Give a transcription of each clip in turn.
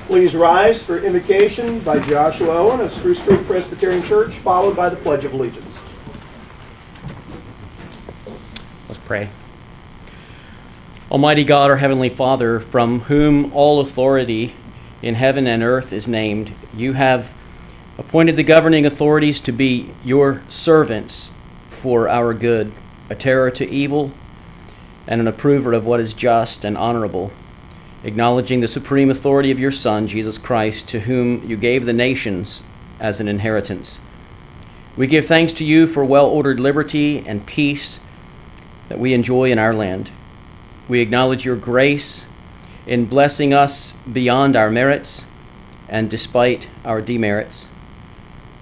Please rise for invocation by Joshua Owen of Spruce Creek Presbyterian Church, followed by the Pledge of Allegiance. Let's pray. Almighty God, our Heavenly Father, from whom all authority in heaven and earth is named, you have appointed the governing authorities to be your servants for our good, a terror to evil and an approver of what is just and honorable, acknowledging the supreme authority of your Son, Jesus Christ, to whom you gave the nations as an inheritance. We give thanks to you for well-ordered liberty and peace that we enjoy in our land. We acknowledge your grace in blessing us beyond our merits and despite our demerits.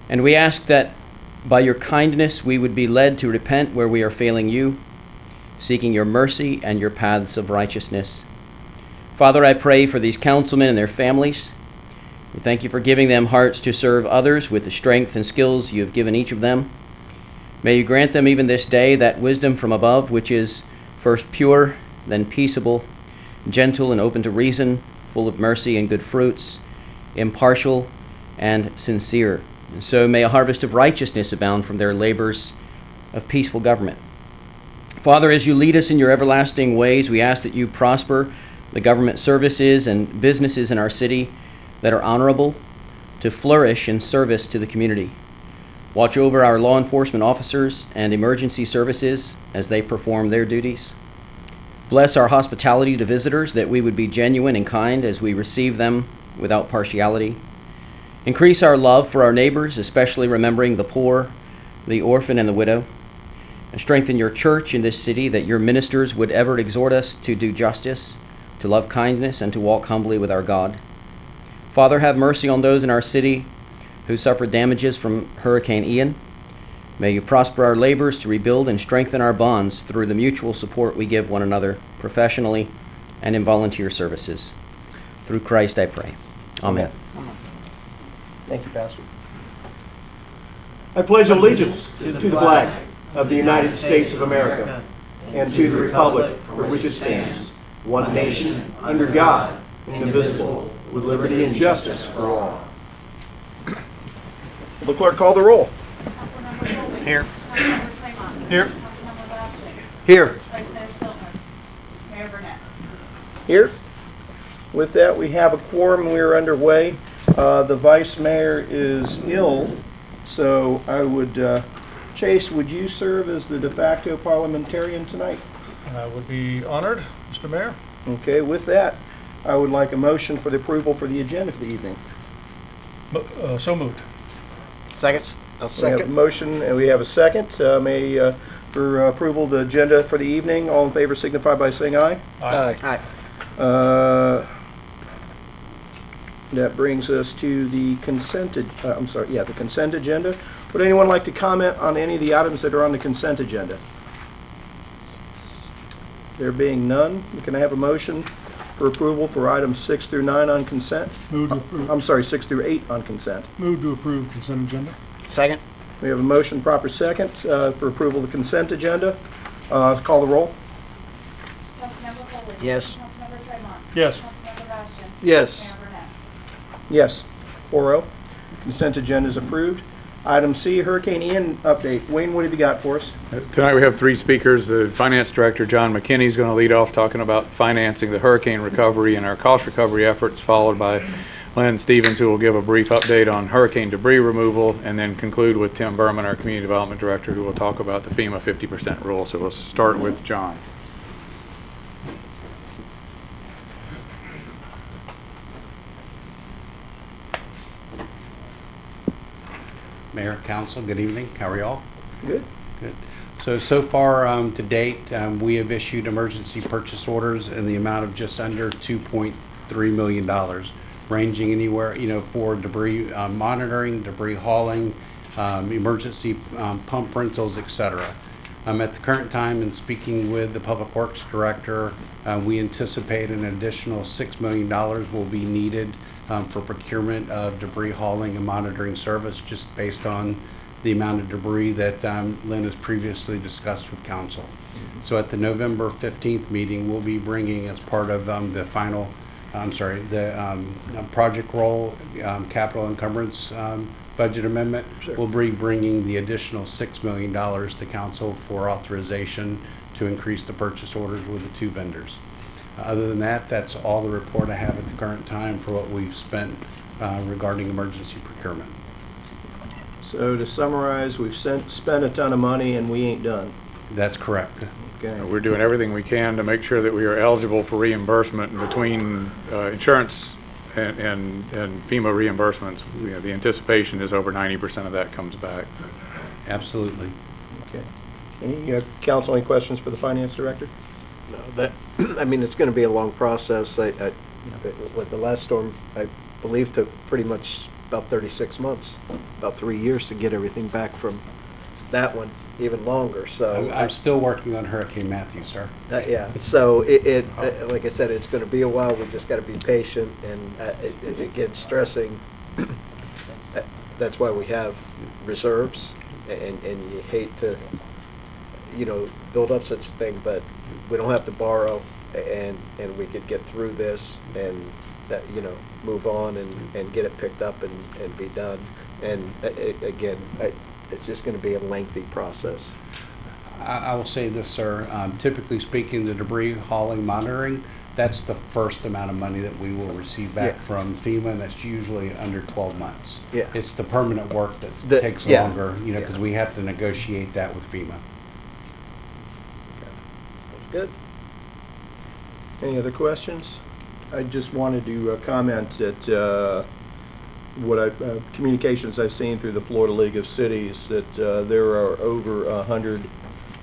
And we ask that by your kindness we would be led to repent where we are failing you, seeking your mercy and your paths of righteousness. Father, I pray for these councilmen and their families. We thank you for giving them hearts to serve others with the strength and skills you have given each of them. May you grant them even this day that wisdom from above, which is first pure, then peaceable, gentle and open to reason, full of mercy and good fruits, impartial and sincere. And so may a harvest of righteousness abound from their labors of peaceful government. Father, as you lead us in your everlasting ways, we ask that you prosper the government services and businesses in our city that are honorable, to flourish in service to the community. Watch over our law enforcement officers and emergency services as they perform their duties. Bless our hospitality to visitors, that we would be genuine and kind as we receive them without partiality. Increase our love for our neighbors, especially remembering the poor, the orphan, and the widow. And strengthen your church in this city, that your ministers would ever exhort us to do justice, to love kindness, and to walk humbly with our God. Father, have mercy on those in our city who suffered damages from Hurricane Ian. May you prosper our labors to rebuild and strengthen our bonds through the mutual support we give one another professionally and in volunteer services. Through Christ I pray. Amen. Thank you, Pastor. I pledge allegiance to the flag of the United States of America and to the republic for which it stands, one nation, under God, indivisible, with liberty and justice for all. Will the clerk call the roll? Here. Here. Here. Mayor Burnett. Here. With that, we have a quorum and we are underway. The vice mayor is ill, so I would, Chase, would you serve as the de facto parliamentarian tonight? I would be honored, Mr. Mayor. Okay, with that, I would like a motion for the approval for the agenda for the evening. So moved. Second. We have a motion and we have a second. For approval of the agenda for the evening, all in favor signify by saying aye. Aye. That brings us to the the consent agenda. Would anyone like to comment on any of the items that are on the consent agenda? There being none, can I have a motion for approval for items 6 through 9 on consent? Move to approve. I'm sorry, 6 through 8 on consent. Move to approve consent agenda. Second. We have a motion, proper second, for approval of the consent agenda. Call the roll. Councilmember Foley. Yes. Councilmember Tremont. Yes. Councilmember Bastian. Yes. Mayor Burnett. Yes, 4-0. Consent agenda is approved. Item C, Hurricane Ian update. Wayne, what have you got for us? Tonight we have three speakers. The Finance Director, John McKinney, is going to lead off talking about financing the hurricane recovery and our cost recovery efforts, followed by Lynn Stevens, who will give a brief update on hurricane debris removal, and then conclude with Tim Berman, our Community Development Director, who will talk about the FEMA 50% rule. So we'll start with John. Mayor, Council, good evening. How are y'all? Good. Good. So far to date, we have issued emergency purchase orders in the amount of just under $2.3 million, ranging anywhere, for debris monitoring, debris hauling, emergency pump rentals, etc. At the current time, in speaking with the Public Works Director, we anticipate an additional $6 million will be needed for procurement of debris hauling and monitoring service, just based on the amount of debris that Lynn has previously discussed with Council. So at the November 15th meeting, we'll be bringing, as part of the final project roll capital encumbrance budget amendment Sure. will be bringing the additional $6 million to council for authorization to increase the purchase orders with the 2 vendors. Other than that, that's all the report I have at the current time for what we've spent regarding emergency procurement. So to summarize, we've spent a ton of money and we ain't done. That's correct. Okay. We're doing everything we can to make sure that we are eligible for reimbursement, and between insurance and FEMA reimbursements, the anticipation is over 90% of that comes back. Absolutely. Okay. Any council, any questions for the finance director? No, that, I mean, it's going to be a long process. With the last storm, I believe took pretty much about 36 months, about 3 years to get everything back from that one, even longer. So I'm still working on Hurricane Matthew, sir. yeah. So like I said, it's going to be a while. We just got to be patient, and again, stressing. That's why we have reserves, and you hate to, build up such a thing, but we don't have to borrow, and we could get through this and that, move on and get it picked up and be done. And again, it's just going to be a lengthy process. I will say this, sir. Typically speaking, the debris hauling monitoring, that's the first amount of money that we will receive back Yeah. from FEMA, and that's usually under 12 months. Yeah. It's the permanent work that takes yeah. longer, because Yeah. we have to negotiate that with FEMA. That's good. Any other questions? I just wanted to comment that communications I've seen through the Florida League of Cities, that there are over 100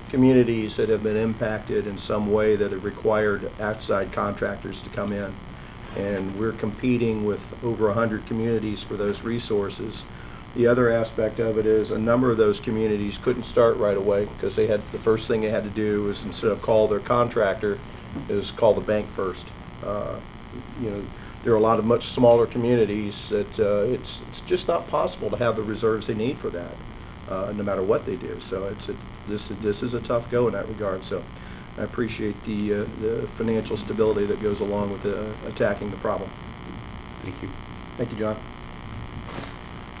communities that have been impacted in some way that have required outside contractors to come in. And we're competing with over 100 communities for those resources. The other aspect of it is a number of those communities couldn't start right away because the first thing they had to do was, instead of call their contractor, is call the bank first. There are a lot of much smaller communities that it's just not possible to have the reserves they need for that, no matter what they do. So this is a tough go in that regard. So I appreciate the financial stability that goes along with attacking the problem. Thank you. Thank you, John.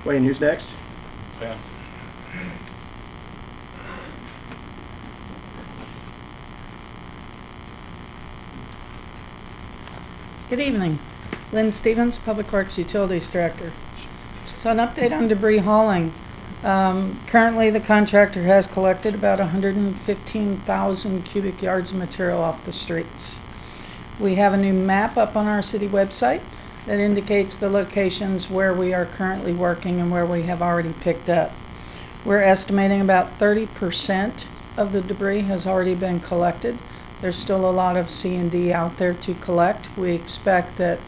Wayne, who's next? Good evening. Lynn Stevens, Public Works Utilities Director. So an update on debris hauling. Currently, the contractor has collected about 115,000 cubic yards of material off the streets. We have a new map up on our city website that indicates the locations where we are currently working and where we have already picked up. We're estimating about 30% of the debris has already been collected. There's still a lot of C&D out there to collect. We expect that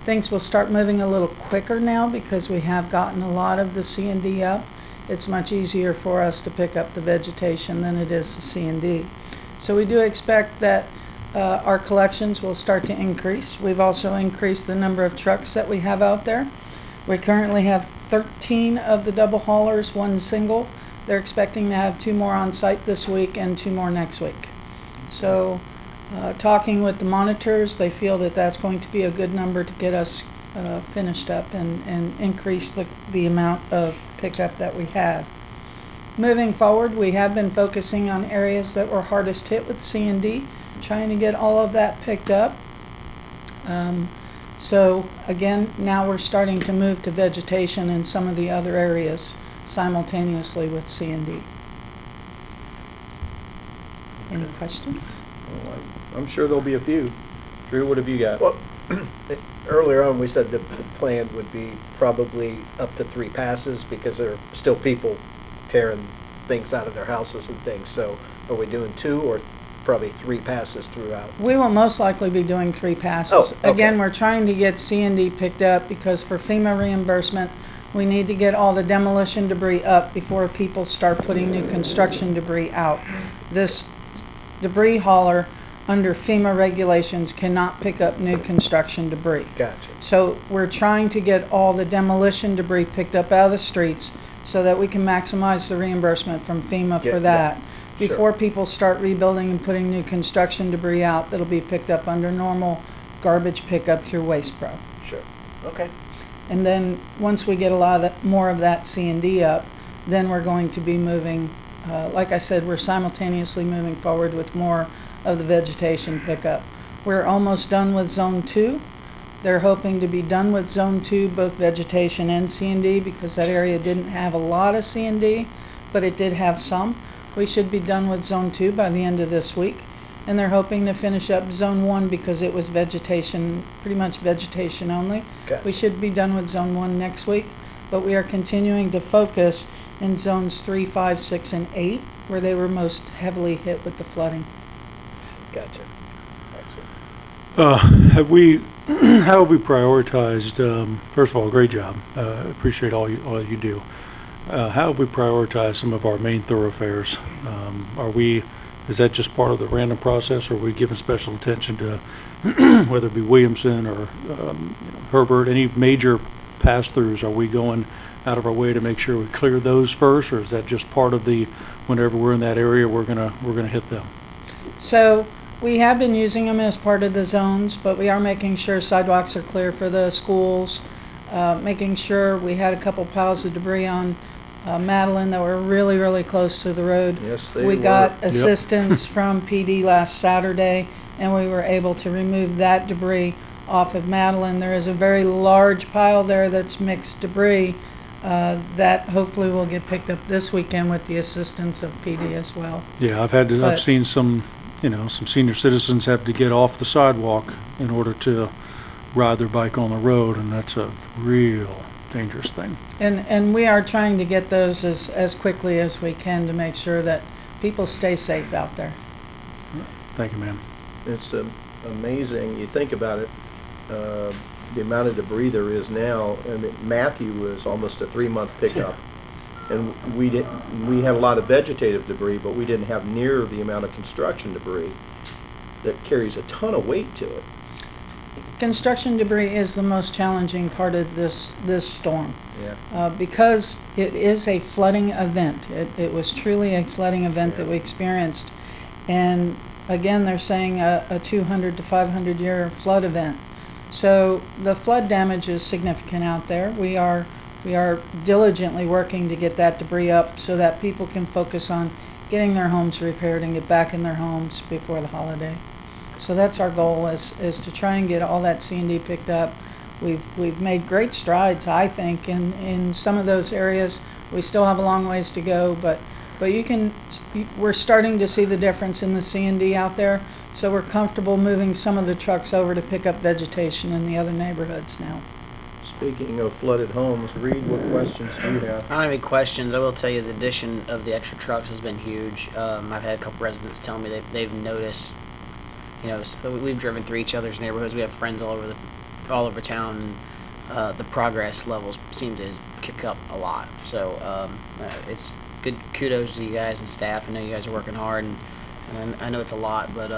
things will start moving a little quicker now because we have gotten a lot of the C&D up. It's much easier for us to pick up the vegetation than it is the C&D. So we do expect that our collections will start to increase. We've also increased the number of trucks that we have out there. We currently have 13 of the double haulers, 1 single. They're expecting to have 2 more on site this week and 2 more next week. So talking with the monitors, they feel that that's going to be a good number to get us finished up and increase the amount of pickup that we have. Moving forward, we have been focusing on areas that were hardest hit with C&D, trying to get all of that picked up. So again, now we're starting to move to vegetation in some of the other areas simultaneously with C&D. Any questions? Well, I'm sure there'll be a few. Drew, what have you got? Well, earlier on, we said that the plan would be probably up to 3 passes because there are still people tearing things out of their houses and things. So are we doing 2 or probably 3 passes throughout? We will most likely be doing 3 passes. Oh, okay. Again, we're trying to get C&D picked up because for FEMA reimbursement, we need to get all the demolition debris up before people start putting new construction debris out. This debris hauler under FEMA regulations cannot pick up new construction debris. Gotcha. So we're trying to get all the demolition debris picked up out of the streets so that we can maximize the reimbursement from FEMA Yeah, for that. yeah. Before Sure. people start rebuilding and putting new construction debris out, that'll be picked up under normal garbage pickup through Waste Pro. Sure. Okay. And then, once we get a lot of that, more of that C&D up, then we're going to be moving, like I said, we're simultaneously moving forward with more of the vegetation pickup. We're almost done with Zone 2. They're hoping to be done with Zone 2, both vegetation and C&D, because that area didn't have a lot of C&D, but it did have some. We should be done with Zone 2 by the end of this week. And they're hoping to finish up Zone 1 because it was vegetation, pretty much vegetation only. Okay. We should be done with Zone 1 next week, but we are continuing to focus in Zones 3, 5, 6, and 8, where they were most heavily hit with the flooding. Gotcha. Excellent. How have we prioritized, first of all, great job. Appreciate all you do. How have we prioritized some of our main thoroughfares? Is that just part of the random process, or are we giving special attention to whether it be Williamson or Herbert, any major pass-throughs? Are we going out of our way to make sure we clear those first, or is that just part of the, whenever we're in that area, we're gonna hit them? So we have been using them as part of the zones, but we are making sure sidewalks are clear for the schools, making sure we had a couple piles of debris on Madeline that were really, really close to the road. Yes, they We were. got Yep. assistance from PD last Saturday, and we were able to remove that debris off of Madeline. There is a very large pile there that's mixed debris that hopefully will get picked up this weekend with the assistance of PD as well. Yeah, I've But- seen some senior citizens have to get off the sidewalk in order to ride their bike on the road, and that's a real dangerous thing. And we are trying to get those as quickly as we can to make sure that people stay safe out there. Thank you, ma'am. It's amazing, you think about it, the amount of debris there is now. I mean, Matthew was almost a 3-month pickup. And we had a lot of vegetative debris, but we didn't have near the amount of construction debris that carries a ton of weight to it. Construction debris is the most challenging part of this storm. Yeah. Because it is a flooding event. It was truly a flooding event that we experienced. And again, they're saying a 200 to 500 year flood event. So the flood damage is significant out there. We are diligently working to get that debris up so that people can focus on getting their homes repaired and get back in their homes before the holiday. So that's our goal, is to try and get all that C&D picked up. We've made great strides, I think, in some of those areas. We still have a long ways to go, but we're starting to see the difference in the C&D out there. So we're comfortable moving some of the trucks over to pick up vegetation in the other neighborhoods now. Speaking of flooded homes, Reed, what questions do you have? I don't have any questions. I will tell you the addition of the extra trucks has been huge. I've had a couple residents tell me they've noticed. We've driven through each other's neighborhoods. We have friends all over town. And, the progress levels seem to kick up a lot. So it's good. Kudos to you guys and staff. I know you guys are working hard, and I know it's a lot, but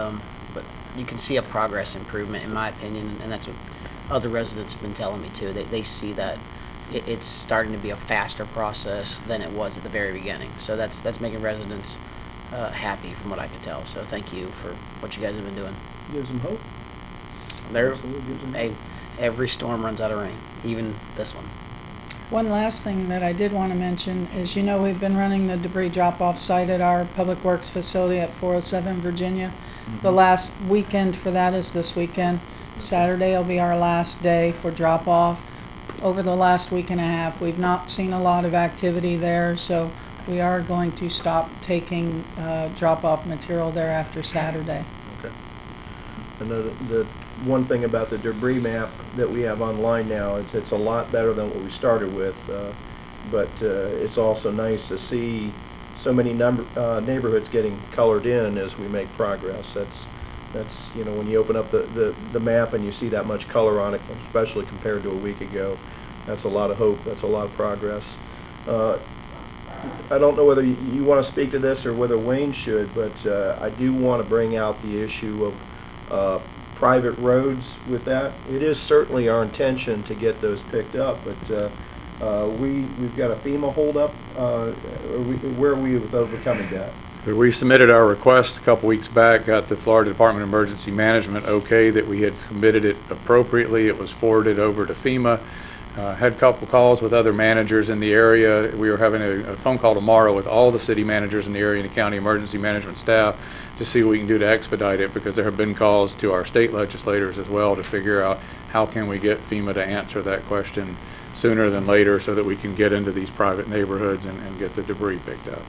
you can see a progress improvement, in my opinion, and that's what other residents have been telling me too. They see that it's starting to be a faster process than it was at the very beginning. So that's making residents happy from what I can tell. So thank you for what you guys have been doing. Gives them hope. Absolutely gives them hope. Every storm runs out of rain, even this one. One last thing that I did want to mention is, we've been running the debris drop-off site at our Public Works facility at 407 Virginia. The last weekend for that is this weekend. Saturday will be our last day for drop-off. Over the last week and a half, we've not seen a lot of activity there, so we are going to stop taking drop-off material there after Saturday. Okay. I know the one thing about the debris map that we have online now is it's a lot better than what we started with, but it's also nice to see so many neighborhoods getting colored in as we make progress. That's when you open up the map and you see that much color on it, especially compared to a week ago, that's a lot of hope. That's a lot of progress. I don't know whether you want to speak to this or whether Wayne should, but I do want to bring out the issue of private roads with that. It is certainly our intention to get those picked up, but we've got a FEMA holdup. Where are we with overcoming that? So we submitted our request a couple weeks back, got the Florida Department of Emergency Management okay that we had submitted it appropriately. It was forwarded over to FEMA. Had a couple calls with other managers in the area. We were having a phone call tomorrow with all the city managers in the area and the county emergency management staff to see what we can do to expedite it, because there have been calls to our state legislators as well to figure out how can we get FEMA to answer that question sooner than later so that we can get into these private neighborhoods and get the debris picked up.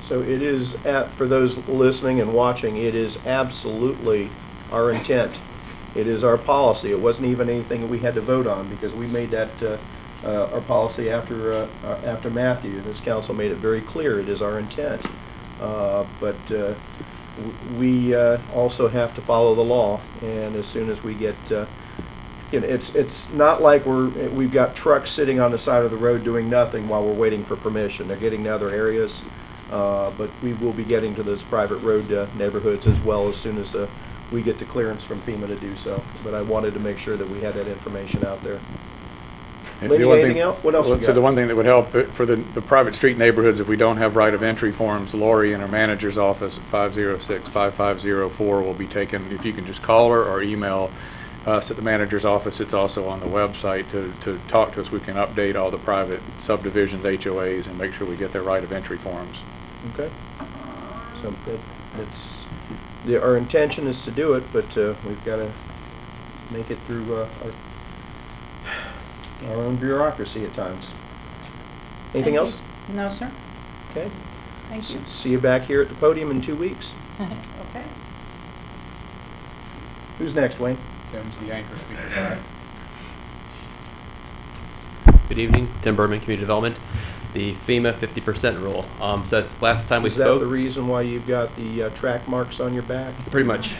So it is, for those listening and watching, it is absolutely our intent. It is our policy. It wasn't even anything we had to vote on, because we made that our policy after Matthew. This council made it very clear it is our intent. But we also have to follow the law, and as soon as we get, it's not like we've got trucks sitting on the side of the road doing nothing while we're waiting for permission. They're getting to other areas. But we will be getting to those private road neighborhoods as well as soon as we get the clearance from FEMA to do so. But I wanted to make sure that we had that information out there. And Lenny, the one anything thing- else? What else we So got? the one thing that would help for the private street neighborhoods, if we don't have right of entry forms, Lori in our manager's office at 506-5504 will be taken. If you can just call her or email us at the manager's office, it's also on the website to talk to us. We can update all the private subdivisions, HOAs, and make sure we get their right of entry forms. Okay. So our intention is to do it, but we've got to make it through our own bureaucracy at times. Anything Thank else? you. No, sir. Okay. Thank you. See you back here at the podium in 2 weeks. Okay. Who's next, Wayne? Tim's the anchor speaker. Good evening, Tim Berman, Community Development. The FEMA 50% rule. So last time we Is that spoke, the reason why you've got the track marks on your back? pretty much.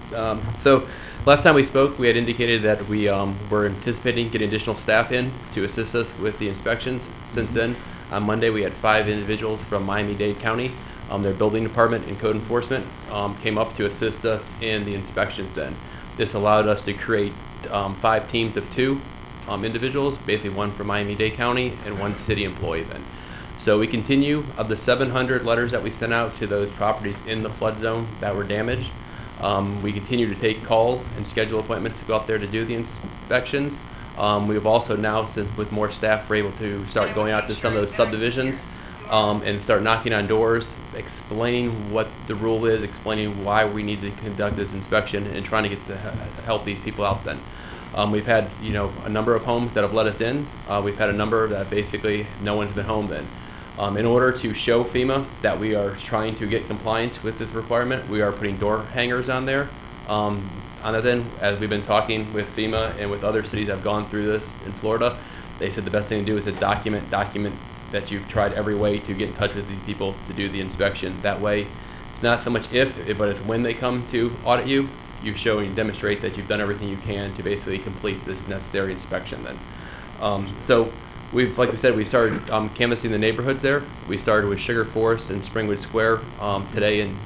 So last time we spoke, we had indicated that we were anticipating getting additional staff in to assist us with the inspections. Since then, on Monday, we had 5 individuals from Miami-Dade County, their building department and code enforcement, came up to assist us in the inspections then. This allowed us to create 5 teams of 2 individuals, basically 1 from Miami-Dade County and 1 city employee then. So we continue, of the 700 letters that we sent out to those properties in the flood zone that were damaged, we continue to take calls and schedule appointments to go out there to do the inspections. We have also now, since with more staff, we're able to start going out to some of those subdivisions and start knocking on doors, explaining what the rule is, explaining why we need to conduct this inspection, and trying to get to help these people out then. We've had, a number of homes that have let us in. We've had a number that basically no one's been home then. In order to show FEMA that we are trying to get compliance with this requirement, we are putting door hangers on there. On it then, as we've been talking with FEMA and with other cities that have gone through this in Florida, they said the best thing to do is to document that you've tried every way to get in touch with these people to do the inspection. That way, it's not so much if, but it's when they come to audit you, you show and demonstrate that you've done everything you can to basically complete this necessary inspection then. So we've, like we said, we started canvassing the neighborhoods there. We started with Sugar Forest and Springwood Square today and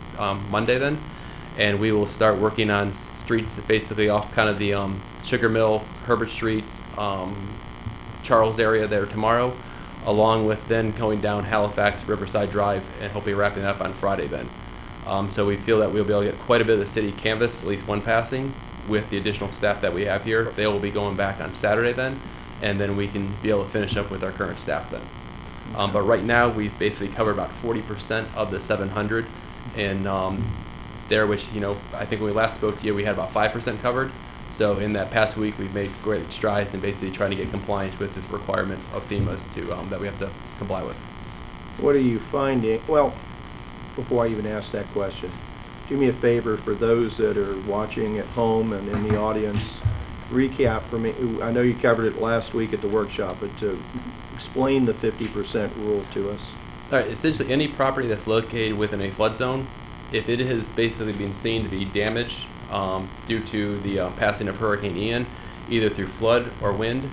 Monday then. And we will start working on streets basically off kind of the Sugar Mill, Herbert Street, Charles area there tomorrow, along with then going down Halifax, Riverside Drive, and hopefully wrapping up on Friday then. So we feel that we'll be able to get quite a bit of the city canvas, at least one passing, with the additional staff that we have here. They will be going back on Saturday then, and then we can be able to finish up with our current staff then. But right now, we've basically covered about 40% of the 700, and there, which, I think when we last spoke to you, we had about 5% covered. So in that past week, we've made great strides in basically trying to get compliance with this requirement of FEMA's that we have to comply with. What are you finding? Well, before I even ask that question, do me a favor for those that are watching at home and in the audience, recap for me. I know you covered it last week at the workshop, but to explain the 50% rule to us. All right, essentially any property that's located within a flood zone, if it has basically been seen to be damaged due to the passing of Hurricane Ian, either through flood or wind,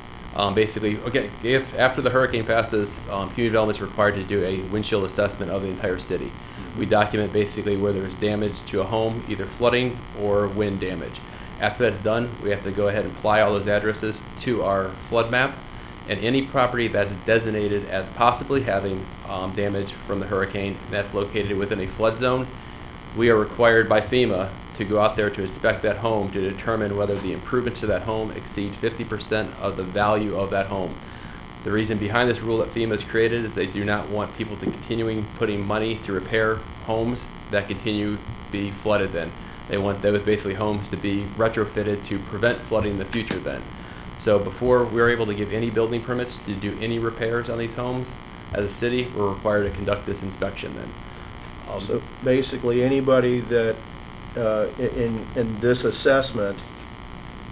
basically, okay, if after the hurricane passes, community development is required to do a windshield assessment of the entire city. We document basically where there's damage to a home, either flooding or wind damage. After that's done, we have to go ahead and apply all those addresses to our flood map, and any property that is designated as possibly having damage from the hurricane that's located within a flood zone, we are required by FEMA to go out there to inspect that home to determine whether the improvements to that home exceed 50% of the value of that home. The reason behind this rule that FEMA has created is they do not want people to continuing putting money to repair homes that continue to be flooded then. They want those basically homes to be retrofitted to prevent flooding in the future then. So before we're able to give any building permits to do any repairs on these homes, as a city, we're required to conduct this inspection then. So basically, anybody that, in this assessment,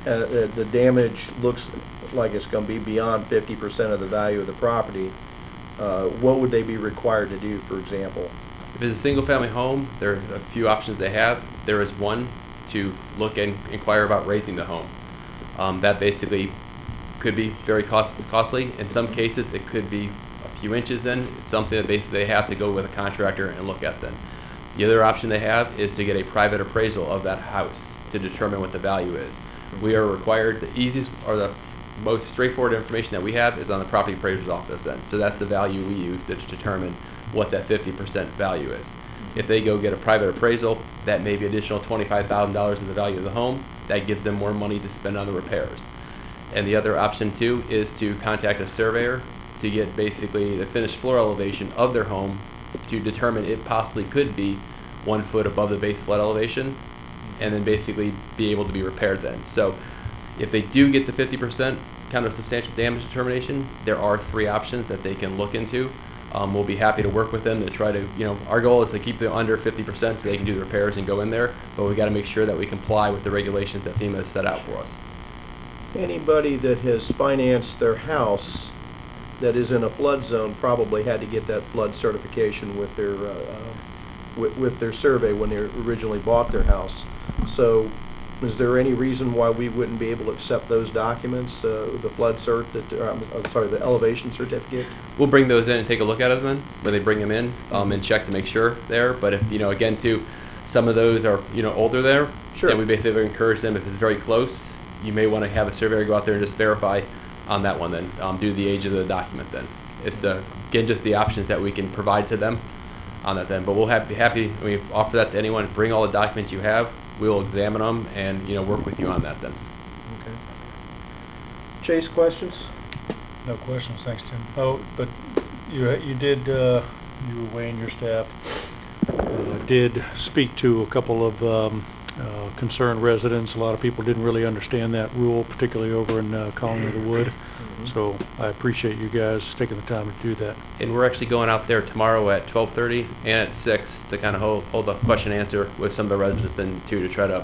the damage looks like it's going to be beyond 50% of the value of the property, what would they be required to do, for example? If it's a single-family home, there are a few options they have. There is one, to look and inquire about raising the home. That basically could be very costly. In some cases, it could be a few inches then. It's something that basically they have to go with a contractor and look at then. The other option they have is to get a private appraisal of that house to determine what the value is. We are required, the easiest or the most straightforward information that we have is on the property appraiser's office then. So that's the value we use to determine what that 50% value is. If they go get a private appraisal, that may be additional $25,000 in the value of the home. That gives them more money to spend on the repairs. And the other option too is to contact a surveyor to get basically the finished floor elevation of their home to determine it possibly could be 1 foot above the base flood elevation, and then basically be able to be repaired then. So if they do get the 50% kind of substantial damage determination, there are 3 options that they can look into. We'll be happy to work with them to try to, our goal is to keep them under 50% so they can do the repairs and go in there, but we got to make sure that we comply with the regulations that FEMA has set out for us. Anybody that has financed their house that is in a flood zone probably had to get that flood certification with their survey when they originally bought their house. So is there any reason why we wouldn't be able to accept those documents, the flood cert, the elevation certificate? We'll bring those in and take a look at them then, when they bring them in, and check to make sure there. But if, again too, some of those are, older there, Sure. then we basically encourage them, if it's very close, you may want to have a surveyor go out there and just verify on that one then, due to the age of the document then. It's again, just the options that we can provide to them on that then. But we'll be happy, we offer that to anyone, bring all the documents you have, we will examine them and, work with you on that then. Okay. Chase, questions? No questions, thanks, Tim. Oh, but you did, you, Wayne, your staff, did speak to a couple of concerned residents. A lot of people didn't really understand that rule, particularly over in Colony of the Wood. So I appreciate you guys taking the time to do that. And we're actually going out there tomorrow at 12:30 and at 6 to kind of hold a question and answer with some of the residents and to try to,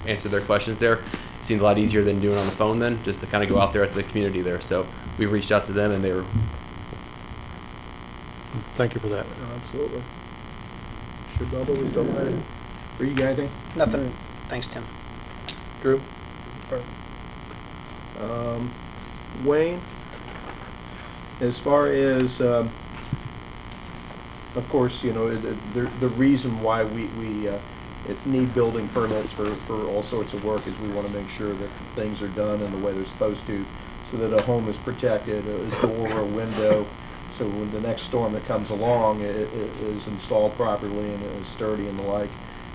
answer their questions there. It seemed a lot easier than doing it on the phone then, just to kind of go out there at the community there. So we reached out to them and they were. Thank you for that. Absolutely. Sure, Bubba, we don't mind. Are you got anything? Nothing. Thanks, Tim. Drew? Wayne, as far as, of course, the reason why we need building permits for all sorts of work is we want to make sure that things are done in the way they're supposed to, so that a home is protected, a door, a window, so when the next storm that comes along, it is installed properly and it is sturdy and the like.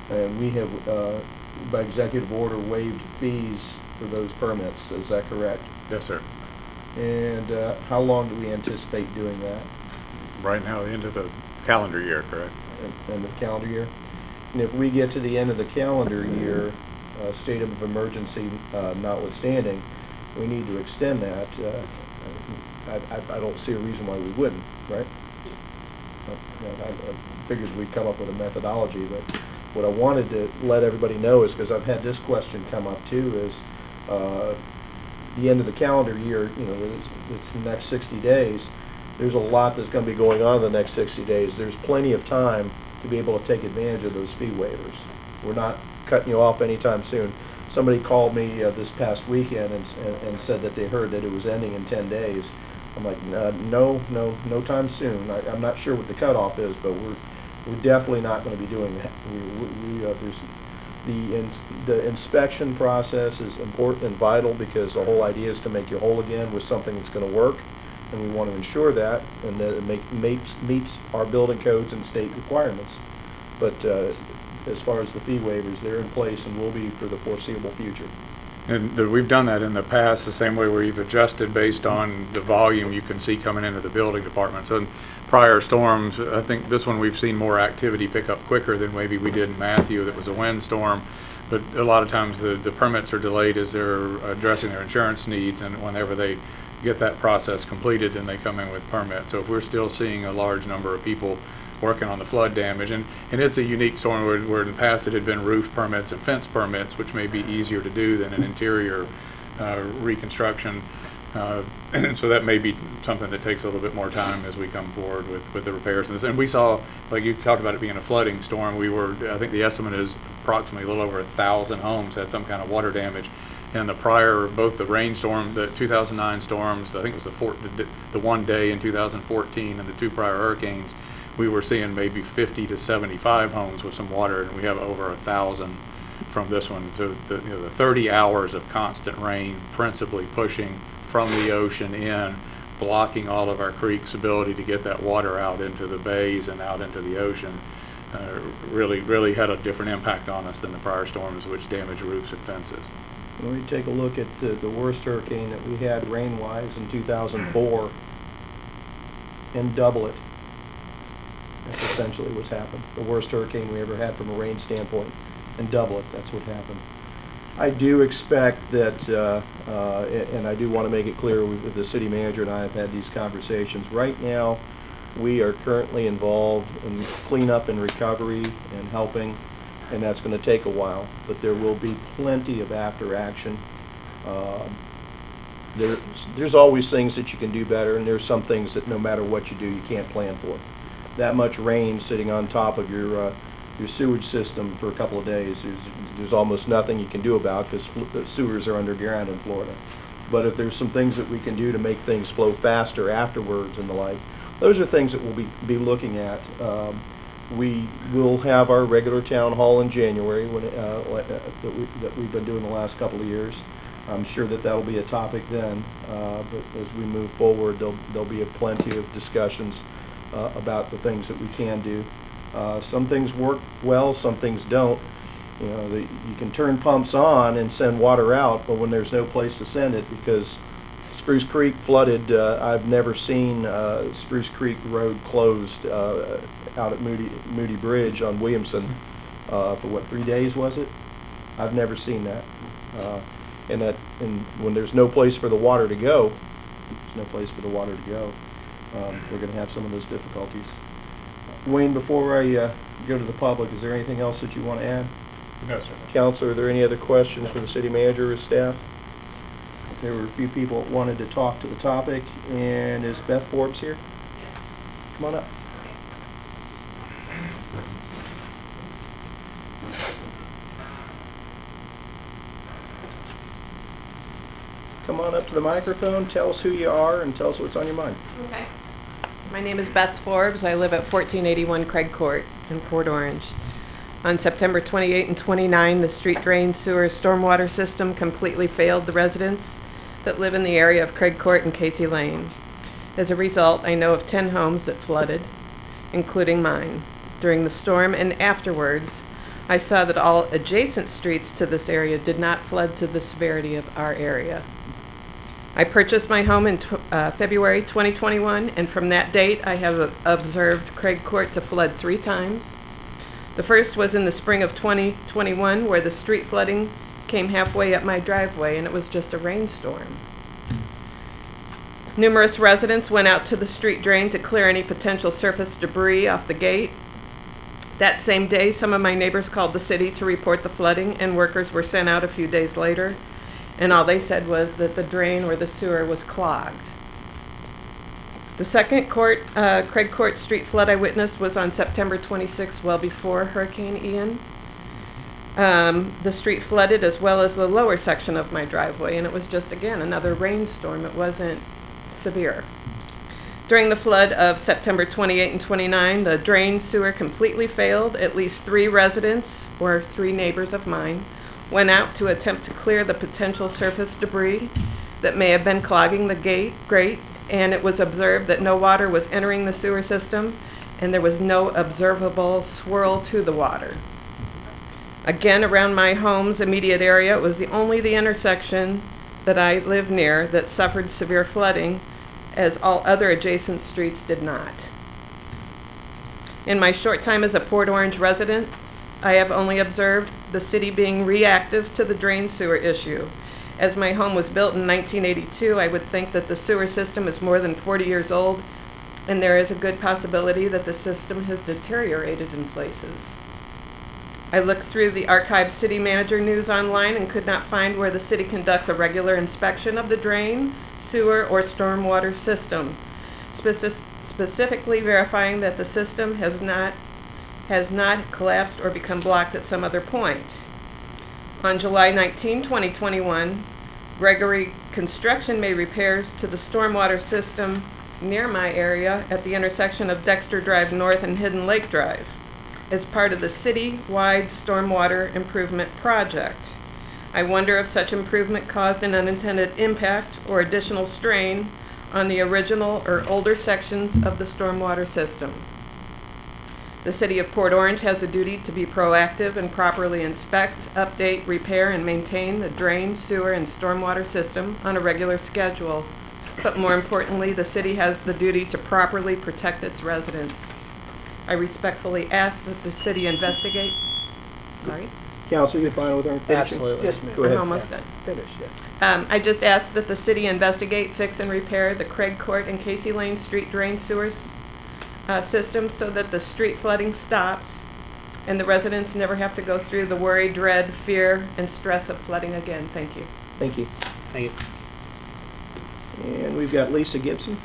And we have, by executive order, waived fees for those permits. Is that correct? Yes, sir. And how long do we anticipate doing that? Right now, the end of the calendar year, correct? End of calendar year? And if we get to the end of the calendar year, state of emergency notwithstanding, we need to extend that. I don't see a reason why we wouldn't, right? I figured we'd come up with a methodology, but what I wanted to let everybody know is, because I've had this question come up too, is the end of the calendar year, it's the next 60 days. There's a lot that's going to be going on in the next 60 days. There's plenty of time to be able to take advantage of those fee waivers. We're not cutting you off anytime soon. Somebody called me this past weekend and said that they heard that it was ending in 10 days. I'm like, no time soon. I'm not sure what the cutoff is, but we're definitely not going to be doing that. There's The inspection process is important and vital because the whole idea is to make you whole again with something that's going to work, and we want to ensure that and that it meets our building codes and state requirements. But as far as the fee waivers, they're in place and will be for the foreseeable future. And we've done that in the past, the same way where we've adjusted based on the volume you can see coming into the building department. So in prior storms, I think this one we've seen more activity pick up quicker than maybe we did in Matthew. That was a windstorm. But a lot of times the permits are delayed as they're addressing their insurance needs, and whenever they get that process completed, then they come in with permits. So if we're still seeing a large number of people working on the flood damage, and it's a unique storm where in the past it had been roof permits and fence permits, which may be easier to do than an interior reconstruction. So that may be something that takes a little bit more time as we come forward with the repairs. And we saw, like you talked about it being a flooding storm, I think the estimate is approximately a little over 1,000 homes had some kind of water damage. And both the rainstorm, the 2009 storms, I think it was the one day in 2014, and the two prior hurricanes, we were seeing maybe 50 to 75 homes with some water, and we have over 1,000 from this one. So the 30 hours of constant rain, principally pushing from the ocean in, blocking all of our creeks' ability to get that water out into the bays and out into the ocean, really had a different impact on us than the prior storms, which damaged roofs and fences. When we take a look at the worst hurricane that we had rain-wise in 2004 and double it, that's essentially what's happened. The worst hurricane we ever had from a rain standpoint and double it, that's what happened. I do expect that, and I do want to make it clear, the city manager and I have had these conversations. Right now, we are currently involved in cleanup and recovery and helping, and that's going to take a while, but there will be plenty of after action. There's always things that you can do better, and there's some things that no matter what you do, you can't plan for. That much rain sitting on top of your sewage system for a couple of days, there's almost nothing you can do about, because the sewers are underground in Florida. But if there's some things that we can do to make things flow faster afterwards and the like, those are things that we'll be looking at. We will have our regular town hall in January that we've been doing the last couple of years. I'm sure that'll be a topic then, but as we move forward, there'll be plenty of discussions about the things that we can do. Some things work well, some things don't. You can turn pumps on and send water out, but when there's no place to send it, because Spruce Creek flooded, I've never seen Spruce Creek Road closed out at Moody Bridge on Williamson for 3 days was it? I've never seen that. And when there's no place for the water to go, we're going to have some of those difficulties. Wayne, before I go to the public, is there anything else that you want to add? No, sir. Counselor, are there any other questions for the city manager or staff? There were a few people that wanted to talk to the topic, and is Beth Forbes here? Come on up. Come on up to the microphone, tell us who you are, and tell us what's on your mind. Okay. My name is Beth Forbes. I live at 1481 Craig Court in Port Orange. On September 28 and 29, the street drain sewer stormwater system completely failed the residents that live in the area of Craig Court and Casey Lane. As a result, I know of 10 homes that flooded, including mine. During the storm and afterwards, I saw that all adjacent streets to this area did not flood to the severity of our area. I purchased my home in February 2021, and from that date, I have observed Craig Court to flood 3 times. The first was in the spring of 2021, where the street flooding came halfway up my driveway, and it was just a rainstorm. Numerous residents went out to the street drain to clear any potential surface debris off the gate. That same day, some of my neighbors called the city to report the flooding, and workers were sent out a few days later, and all they said was that the drain or the sewer was clogged. The second Craig Court street flood I witnessed was on September 26, well before Hurricane Ian. The street flooded as well as the lower section of my driveway, and it was just, again, another rainstorm. It wasn't severe. During the flood of September 28 and 29, the drain sewer completely failed. At least 3 residents, or 3 neighbors of mine, went out to attempt to clear the potential surface debris that may have been clogging the grate, and it was observed that no water was entering the sewer system, and there was no observable swirl to the water. Again, around my home's immediate area, it was the intersection that I live near that suffered severe flooding, as all other adjacent streets did not. In my short time as a Port Orange resident, I have only observed the city being reactive to the drain sewer issue. As my home was built in 1982, I would think that the sewer system is more than 40 years old, and there is a good possibility that the system has deteriorated in places. I looked through the archived city manager news online and could not find where the city conducts a regular inspection of the drain, sewer, or stormwater system, specifically verifying that the system has not collapsed or become blocked at some other point. On July 19, 2021, Gregory Construction made repairs to the stormwater system near my area at the intersection of Dexter Drive North and Hidden Lake Drive as part of the city-wide stormwater improvement project. I wonder if such improvement caused an unintended impact or additional strain on the original or older sections of the stormwater system. The City of Port Orange has a duty to be proactive and properly inspect, update, repair, and maintain the drain, sewer, and stormwater system on a regular schedule. But more importantly, the city has the duty to properly protect its residents. I respectfully ask that the city investigate. Sorry? Counsel, you fine with her finishing? Absolutely. Yes, ma'am. Go ahead. I'm almost done. Finish, yeah. I just ask that the city investigate, fix, and repair the Craig Court and Casey Lane street drain sewers system so that the street flooding stops and the residents never have to go through the worry, dread, fear, and stress of flooding again. Thank you. Thank you. Thank you. And we've got Lisa Gibson.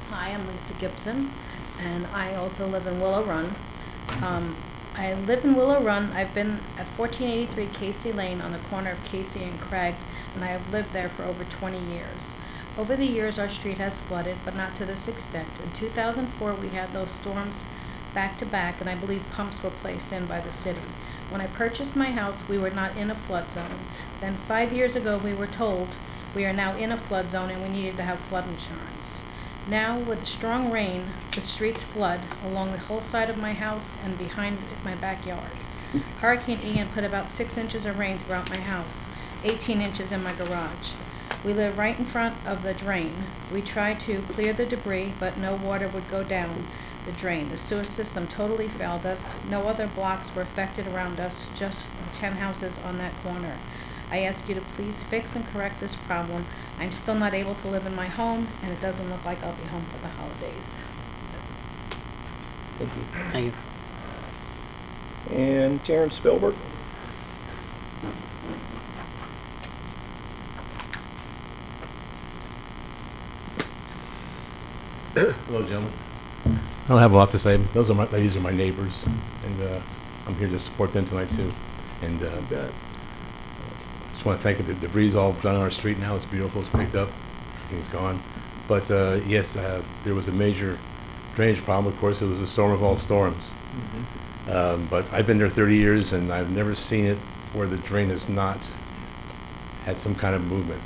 Hi, I'm Lisa Gibson, and I also live in Willow Run. I live in Willow Run. I've been at 1483 Casey Lane on the corner of Casey and Craig, and I have lived there for over 20 years. Over the years, our street has flooded, but not to this extent. In 2004, we had those storms back to back, and I believe pumps were placed in by the city. When I purchased my house, we were not in a flood zone. Then 5 years ago, we were told we are now in a flood zone and we needed to have flood insurance. Now, with strong rain, the streets flood along the whole side of my house and behind my backyard. Hurricane Ian put about 6 inches of rain throughout my house, 18 inches in my garage. We live right in front of the drain. We tried to clear the debris, but no water would go down the drain. The sewer system totally failed us. No other blocks were affected around us, just the 10 houses on that corner. I ask you to please fix and correct this problem. I'm still not able to live in my home, and it doesn't look like I'll be home for the holidays. Thank you. Thank you. And Terrence Philbert. Hello, gentlemen. I don't have a lot to say. These are my neighbors, and I'm here to support them tonight too. And just want to thank you. The debris all done on our street now. It's beautiful. It's picked up. Everything's gone. But yes, there was a major drainage problem. Of course, it was a storm of all storms. Mm-hmm. But I've been there 30 years, and I've never seen it where the drain has not had some kind of movement.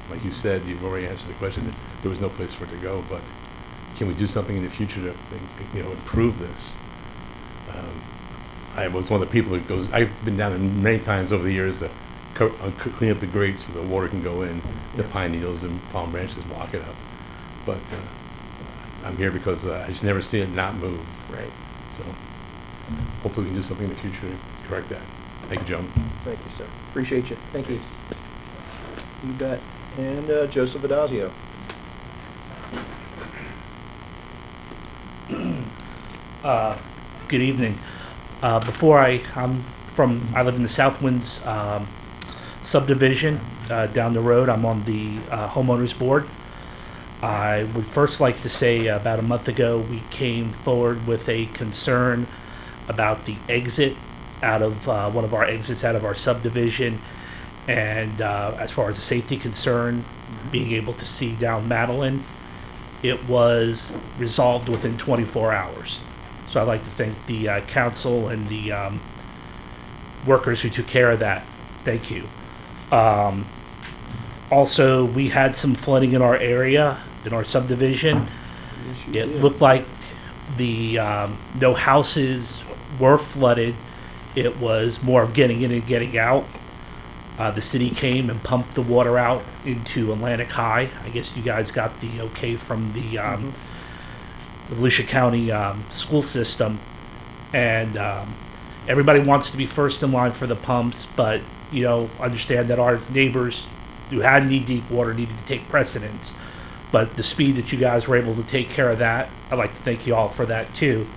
Like you said, you've already answered the question. There was no place for it to go. But can we do something in the future to, improve this? I was one of the people that goes. I've been down there many times over the years to clean up the grates so the water can go in. The pine needles and palm branches block it up. But I'm here because I just never seen it not move. Right. So hopefully we can do something in the future to correct that. Thank you, Joe. Thank you, sir. Appreciate you. Thank you. You bet. And Joseph Adazio. Good evening. I live in the Southwinds subdivision down the road. I'm on the homeowners board. I would first like to say about a month ago we came forward with a concern about the exit out of one of our exits out of our subdivision, and as far as the safety concern, being able to see down Madeline, it was resolved within 24 hours. So I'd like to thank the council and the workers who took care of that. Thank you. Also, we had some flooding in our area, in our subdivision. It looked like the no houses were flooded. It was more of getting in and getting out. The city came and pumped the water out into Atlantic High. I guess you guys got the okay from the Volusia County school system. And everybody wants to be first in line for the pumps, but, you know, understand that our neighbors who had knee-deep water needed to take precedence. But the speed that you guys were able to take care of that, I'd like to thank you all for that, too.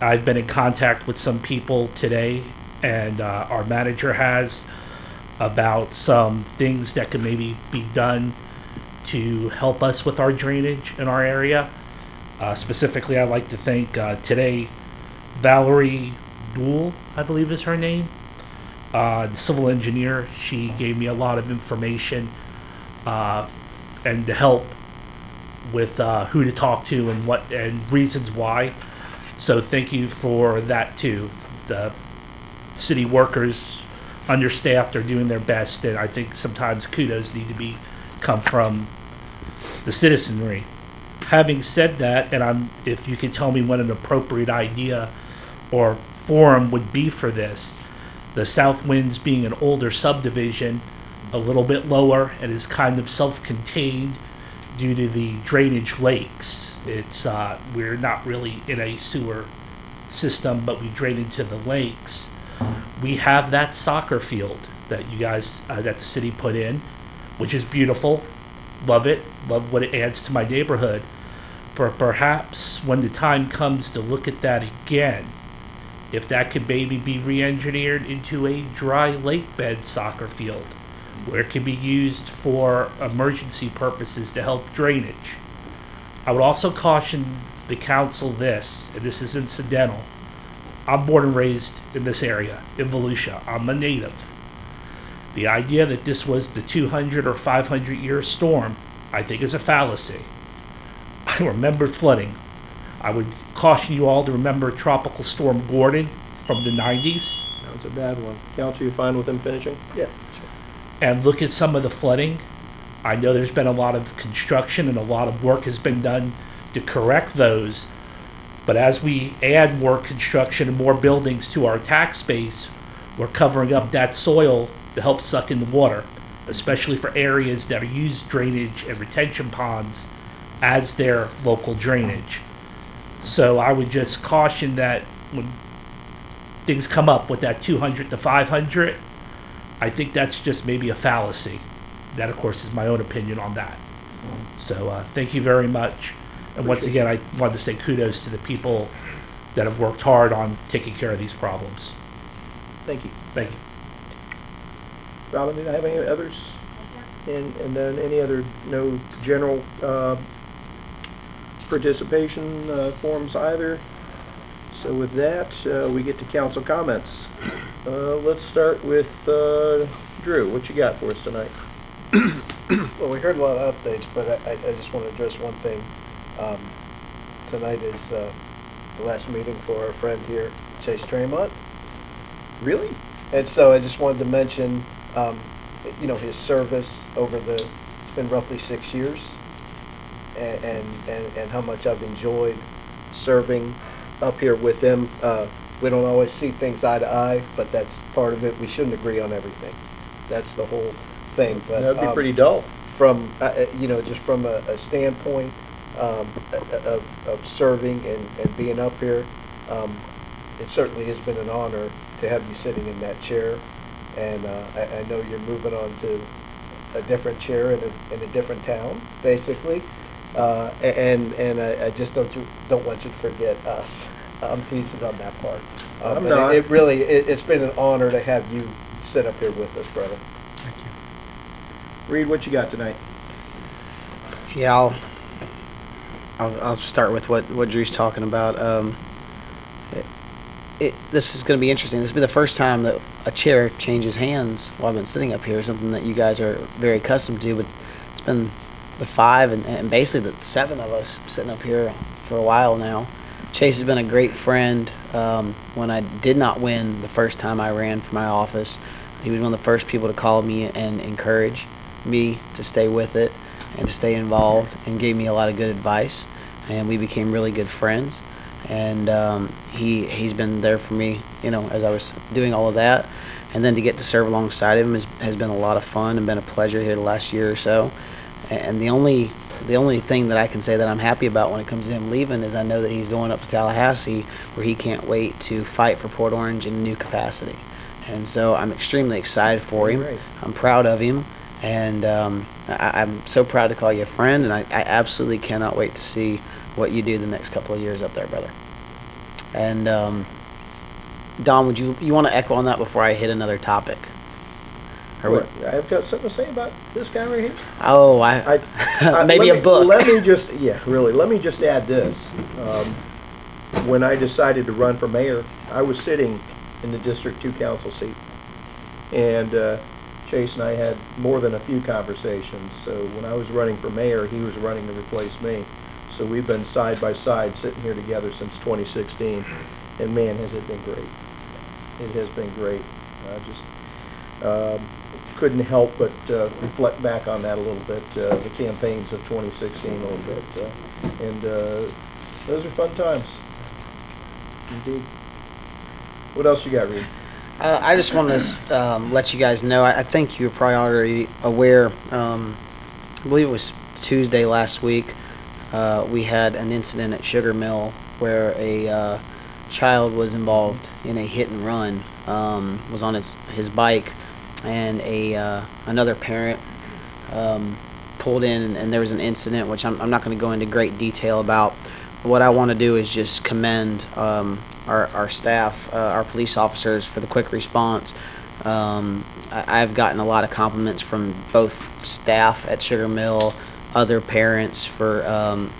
I've been in contact with some people today, and our manager has, about some things that could maybe be done to help us with our drainage in our area. Specifically, I'd like to thank today Valerie Dool, I believe is her name, the civil engineer. She gave me a lot of information and to help with who to talk to and what and reasons why. So thank you for that too. The city workers, understaffed, are doing their best, and I think sometimes kudos need to come from the citizenry. Having said that, and if you could tell me what an appropriate idea or forum would be for this, the South Winds being an older subdivision, a little bit lower, and is kind of self-contained due to the drainage lakes. It's we're not really in a sewer system, but we drain into the lakes. We have that soccer field that you guys, that the city put in, which is beautiful. Love it. Love what it adds to my neighborhood. But perhaps when the time comes to look at that again, if that could maybe be re-engineered into a dry lake bed soccer field, where it can be used for emergency purposes to help drainage. I would also caution the council this, and this is incidental. I'm born and raised in this area, in Volusia. I'm a native. The idea that this was the 200 or 500 year storm, I think, is a fallacy. I remember flooding. I would caution you all to remember Tropical Storm Gordon from the 90s. That was a bad one. Council, you fine with him finishing? Yeah. And look at some of the flooding. I know there's been a lot of construction and a lot of work has been done to correct those. But as we add more construction and more buildings to our tax base, we're covering up that soil to help suck in the water, especially for areas that are used drainage and retention ponds as their local drainage. So I would just caution that when things come up with that 200 to 500, I think that's just maybe a fallacy. That, of course, is my own opinion on that. So thank you very much. And once again, I wanted to say kudos to the people that have worked hard on taking care of these problems. Thank you. Thank you. Robin, did I have any others? And then any other, no general participation forms either? So with that, we get to council comments. Let's start with Drew. What you got for us tonight? Well, we heard a lot of updates, but I just want to address one thing. Tonight is the last meeting for our friend here, Chase Tremont. Really? And so I just wanted to mention, his service over it's been roughly 6 years, and how much I've enjoyed serving up here with him. We don't always see things eye to eye, but that's part of it. We shouldn't agree on everything. That's the whole thing. But that'd be pretty dull. From just from a standpoint of serving and being up here, it certainly has been an honor to have you sitting in that chair. And I know you're moving on to a different chair in a different town, basically. And I just don't want you to forget us. I'm teasing on that part. I'm but not. It's been an honor to have you sit up here with us, brother. Thank you. Reed, what you got tonight? Yeah, I'll start with what Drew's talking about. this is going to be interesting. This will be the first time that a chair changes hands while I've been sitting up here, something that you guys are very accustomed to, but it's been the 5 and basically the 7 of us sitting up here for a while now. Chase has been a great friend. When I did not win the first time I ran for my office, he was one of the first people to call me and encourage me to stay with it and to stay involved, and gave me a lot of good advice, and we became really good friends. And he's been there for me, as I was doing all of that, and then to get to serve alongside him has been a lot of fun and been a pleasure here the last year or so. And the only thing that I can say that I'm happy about when it comes to him leaving is I know that he's going up to Tallahassee, where he can't wait to fight for Port Orange in a new capacity. And so I'm extremely excited for him. Great. I'm proud of him, and I'm so proud to call you a friend, and I absolutely cannot wait to see what you do the next couple of years up there, brother. And Don, would you want to echo on that before I hit another topic? Or What, I've got something to say about this guy right here. Oh, maybe a book. Let me just add this. When I decided to run for mayor, I was sitting in the District 2 council seat, and Chase and I had more than a few conversations. So when I was running for mayor, he was running to replace me. So we've been side by side sitting here together since 2016, and man, has it been great. It has been great. Couldn't help but reflect back on that a little bit, the campaigns of 2016 a little bit, and those are fun times, indeed. What else you got, Reed? I just want to let you guys know, I think you're probably already aware, I believe it was Tuesday last week, we had an incident at Sugar Mill where a child was involved in a hit and run, was on his bike, and another parent pulled in, and there was an incident, which I'm not going to go into great detail about. What I want to do is just commend our staff, our police officers, for the quick response. I've gotten a lot of compliments from both staff at Sugar Mill, other parents, for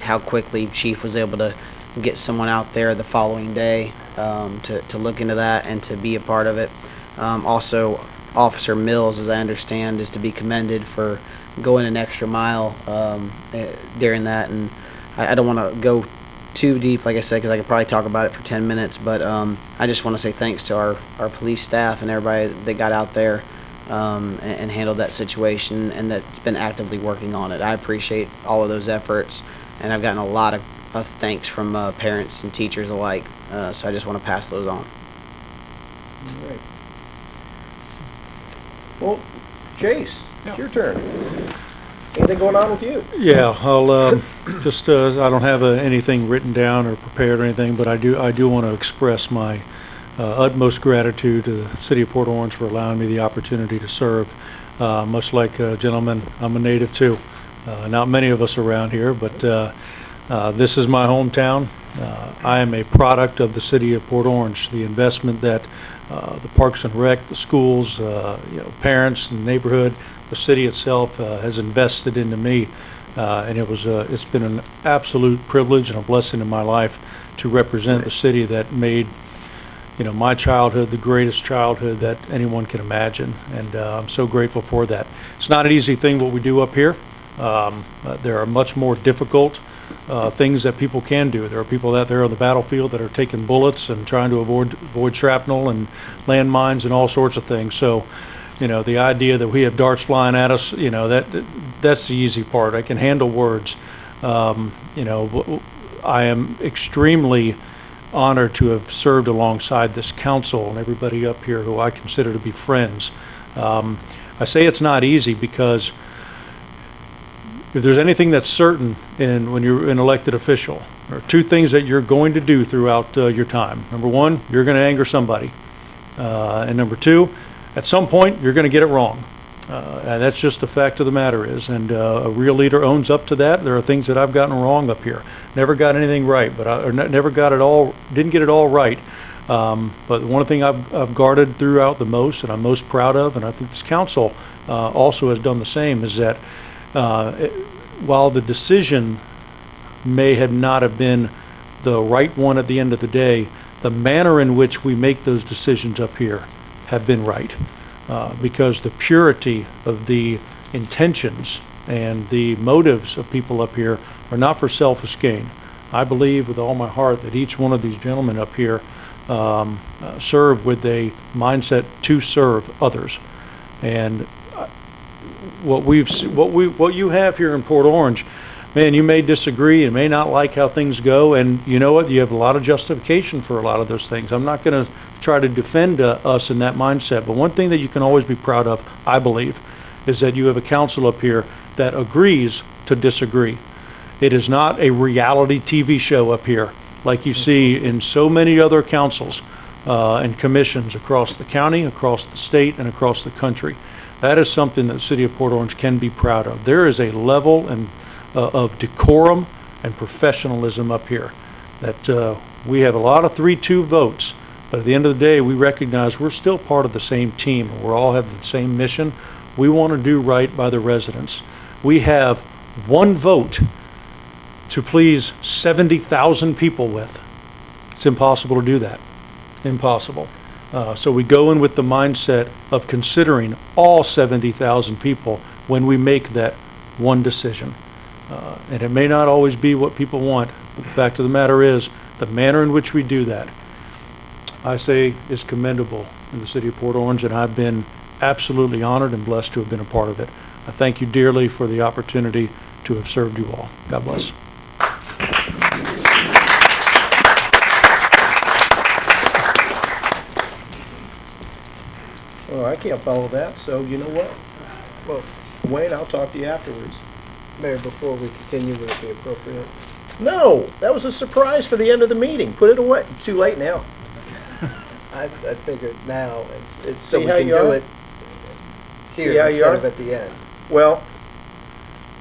how quickly Chief was able to get someone out there the following day to look into that and to be a part of it. Also, Officer Mills, as I understand, is to be commended for going an extra mile during that. And I don't want to go too deep, like I said, because I could probably talk about it for 10 minutes. But I just want to say thanks to our police staff and everybody that got out there and handled that situation, and that's been actively working on it. I appreciate all of those efforts, and I've gotten a lot of thanks from parents and teachers alike. So I just want to pass those on. All right. Well, Chase, it's your turn. Anything going on with you? Yeah, I'll just I don't have anything written down or prepared or anything, but I do want to express my utmost gratitude to the City of Port Orange for allowing me the opportunity to serve. Much like a gentleman, I'm a native too. Not many of us around here, but this is my hometown. I am a product of the City of Port Orange. The investment that the Parks and Rec, the schools, parents, and neighborhood, the city itself has invested into me, and it's been an absolute privilege and a blessing in my life to represent the city that made my childhood the greatest childhood that anyone can imagine, and I'm so grateful for that. It's not an easy thing what we do up here. There are much more difficult things that people can do. There are people out there on the battlefield that are taking bullets and trying to avoid shrapnel and landmines and all sorts of things. So, the idea that we have darts flying at us, that's the easy part. I can handle words. I am extremely honored to have served alongside this council and everybody up here who I consider to be friends. I say it's not easy because if there's anything that's certain when you're an elected official, there are two things that you're going to do throughout your time. Number one, you're going to anger somebody. And number two, at some point, you're going to get it wrong. And that's just the fact of the matter is. And a real leader owns up to that. There are things that I've gotten wrong up here. Never got anything right, never got it all, didn't get it all right. But one thing I've guarded throughout the most, and I'm most proud of, and I think this council also has done the same, is that while the decision may have not have been the right one at the end of the day, the manner in which we make those decisions up here have been right. Because the purity of the intentions and the motives of people up here are not for selfish gain. I believe with all my heart that each one of these gentlemen up here serve with a mindset to serve others. And what you have here in Port Orange, man, you may disagree and may not like how things go, and you know what? You have a lot of justification for a lot of those things. I'm not going to try to defend us in that mindset, but one thing that you can always be proud of, I believe, is that you have a council up here that agrees to disagree. It is not a reality TV show up here like you see in so many other councils and commissions across the county, across the state, and across the country. That is something that the city of Port Orange can be proud of. There is a level of decorum and professionalism up here that we have a lot of 3-2 votes, but at the end of the day, we recognize we're still part of the same team. We all have the same mission. We want to do right by the residents. We have one vote to please 70,000 people with. It's impossible to do that. Impossible. So we go in with the mindset of considering all 70,000 people when we make that one decision. And it may not always be what people want. But the fact of the matter is, the manner in which we do that, I say, is commendable in the city of Port Orange, and I've been absolutely honored and blessed to have been a part of it. I thank you dearly for the opportunity to have served you all. God bless. Oh, I can't follow that, so you know what? Well, Wayne, I'll talk to you afterwards. Mayor, before we continue, would it be appropriate? No, that was a surprise for the end of the meeting. Put it away. Too late now. I figured now, so See we how can you do are? it See here how you instead are? of at the end. Well,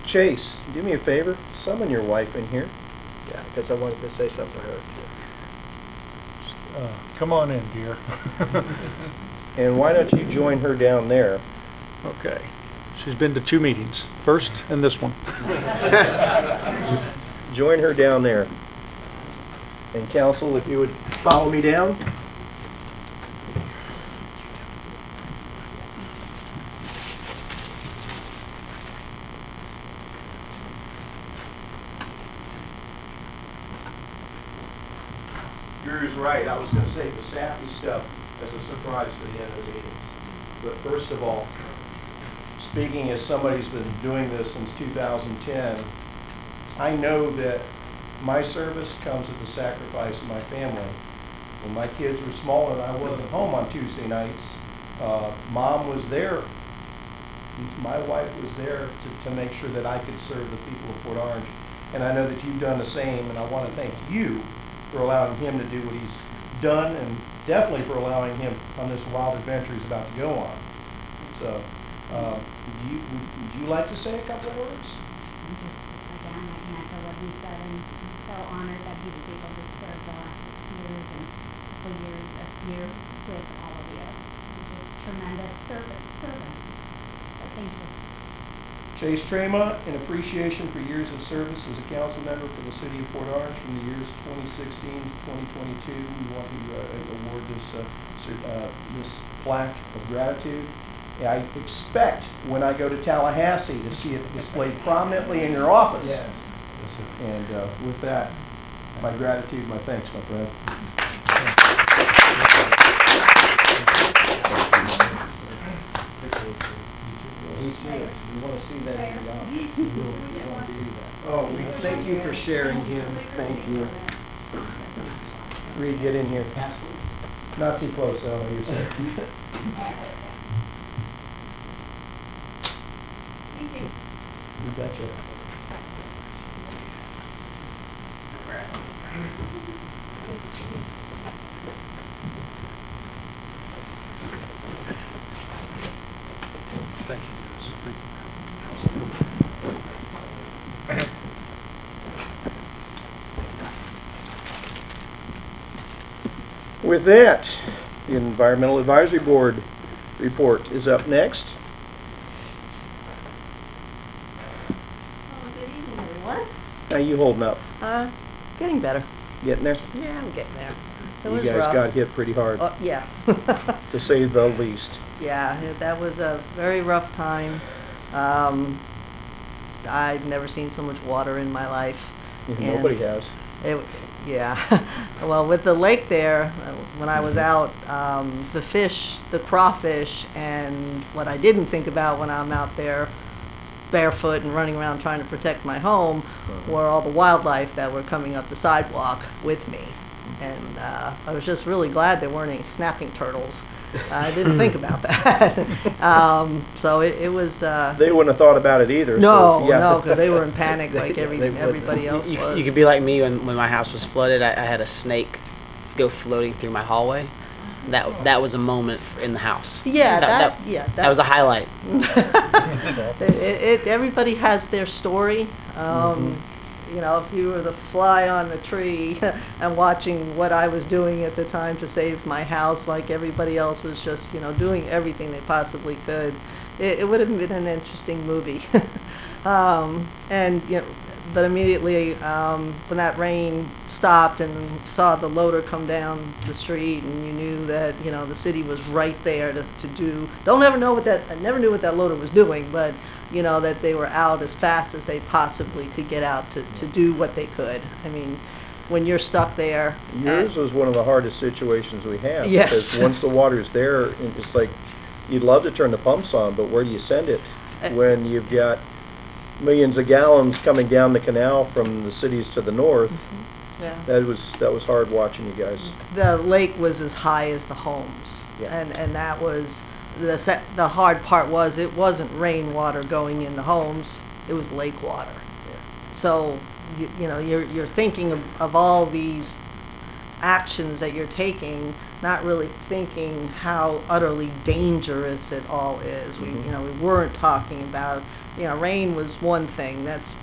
Chase, do me a favor. Summon your wife in here. Yeah, because I wanted to say something to her too. Come on in, dear. And why don't you join her down there? Okay. She's been to 2 meetings, first and this one. Join her down there. And council, if you would follow me down. Drew's right. I was going to save the sappy stuff as a surprise for the end of the meeting. But first of all, speaking as somebody who's been doing this since 2010, I know that my service comes at the sacrifice of my family. When my kids were small and I wasn't home on Tuesday nights, Mom was there. My wife was there to make sure that I could serve the people of Port Orange. And I know that you've done the same, and I want to thank you for allowing him to do what he's done, and definitely for allowing him on this wild adventure he's about to go on. So, would you like to say a couple of words? Again, I can echo what he said, and I'm so honored that he was able to serve the last 6 years and the years of here with all of you. You're just tremendous servants. So thank you. Chase Trema, in appreciation for years of service as a council member for the city of Port Orange from the years 2016 to 2022, we want to award this plaque of gratitude. I expect when I go to Tallahassee to see it displayed prominently in your office. Yes. And with that, my gratitude, my thanks, my friend. You see it. You want to see that in the office. You want to see that. Oh, thank you for sharing him. Thank you. Reed, get in here. Absolutely. Not too close, though, you're safe. Thank you. You betcha. Thank you. With that, the Environmental Advisory Board report is up next. Good evening, everyone. How you holding up? Getting better. Getting there? Yeah, I'm getting there. It You was guys rough. got hit pretty hard, Yeah. to say the least. Yeah, that was a very rough time. I've never seen so much water in my life. And Nobody has. Yeah. Well, with the lake there, when I was out, the fish, the crawfish, and what I didn't think about when I'm out there barefoot and running around trying to protect my home were all the wildlife that were coming up the sidewalk with me. And I was just really glad there weren't any snapping turtles. I didn't think about that. So it was... They wouldn't have thought about it either. No, so, yeah. no, because they were in panic like They would. everybody else was. You could be like me when my house was flooded. I had a snake go floating through my hallway. That was a moment in the house. Yeah, that was a highlight. Everybody has their story. You know, if you were the fly on the tree and watching what I was doing at the time to save my house, like everybody else was just, you know, doing everything they possibly could, it would have been an interesting movie. And, you know, but immediately when that rain stopped and saw the loader come down the street, and you knew that, you know, the city was right there to do. I never knew what that loader was doing, but you know that they were out as fast as they possibly could get out to do what they could. I mean, when you're stuck there. Yours was one of the hardest situations we have. Yes. Because once the water's there, it's like you'd love to turn the pumps on, but where do you send it when you've got millions of gallons coming down the canal from the cities to the north? Yeah. That was hard watching you guys. The lake was as high as the homes, and that was the hard part. Was it wasn't rainwater going in the homes; it was lake water. So you know you're thinking of all these actions that you're taking, not really thinking how utterly dangerous it all is. We weren't talking about, rain was one thing. That's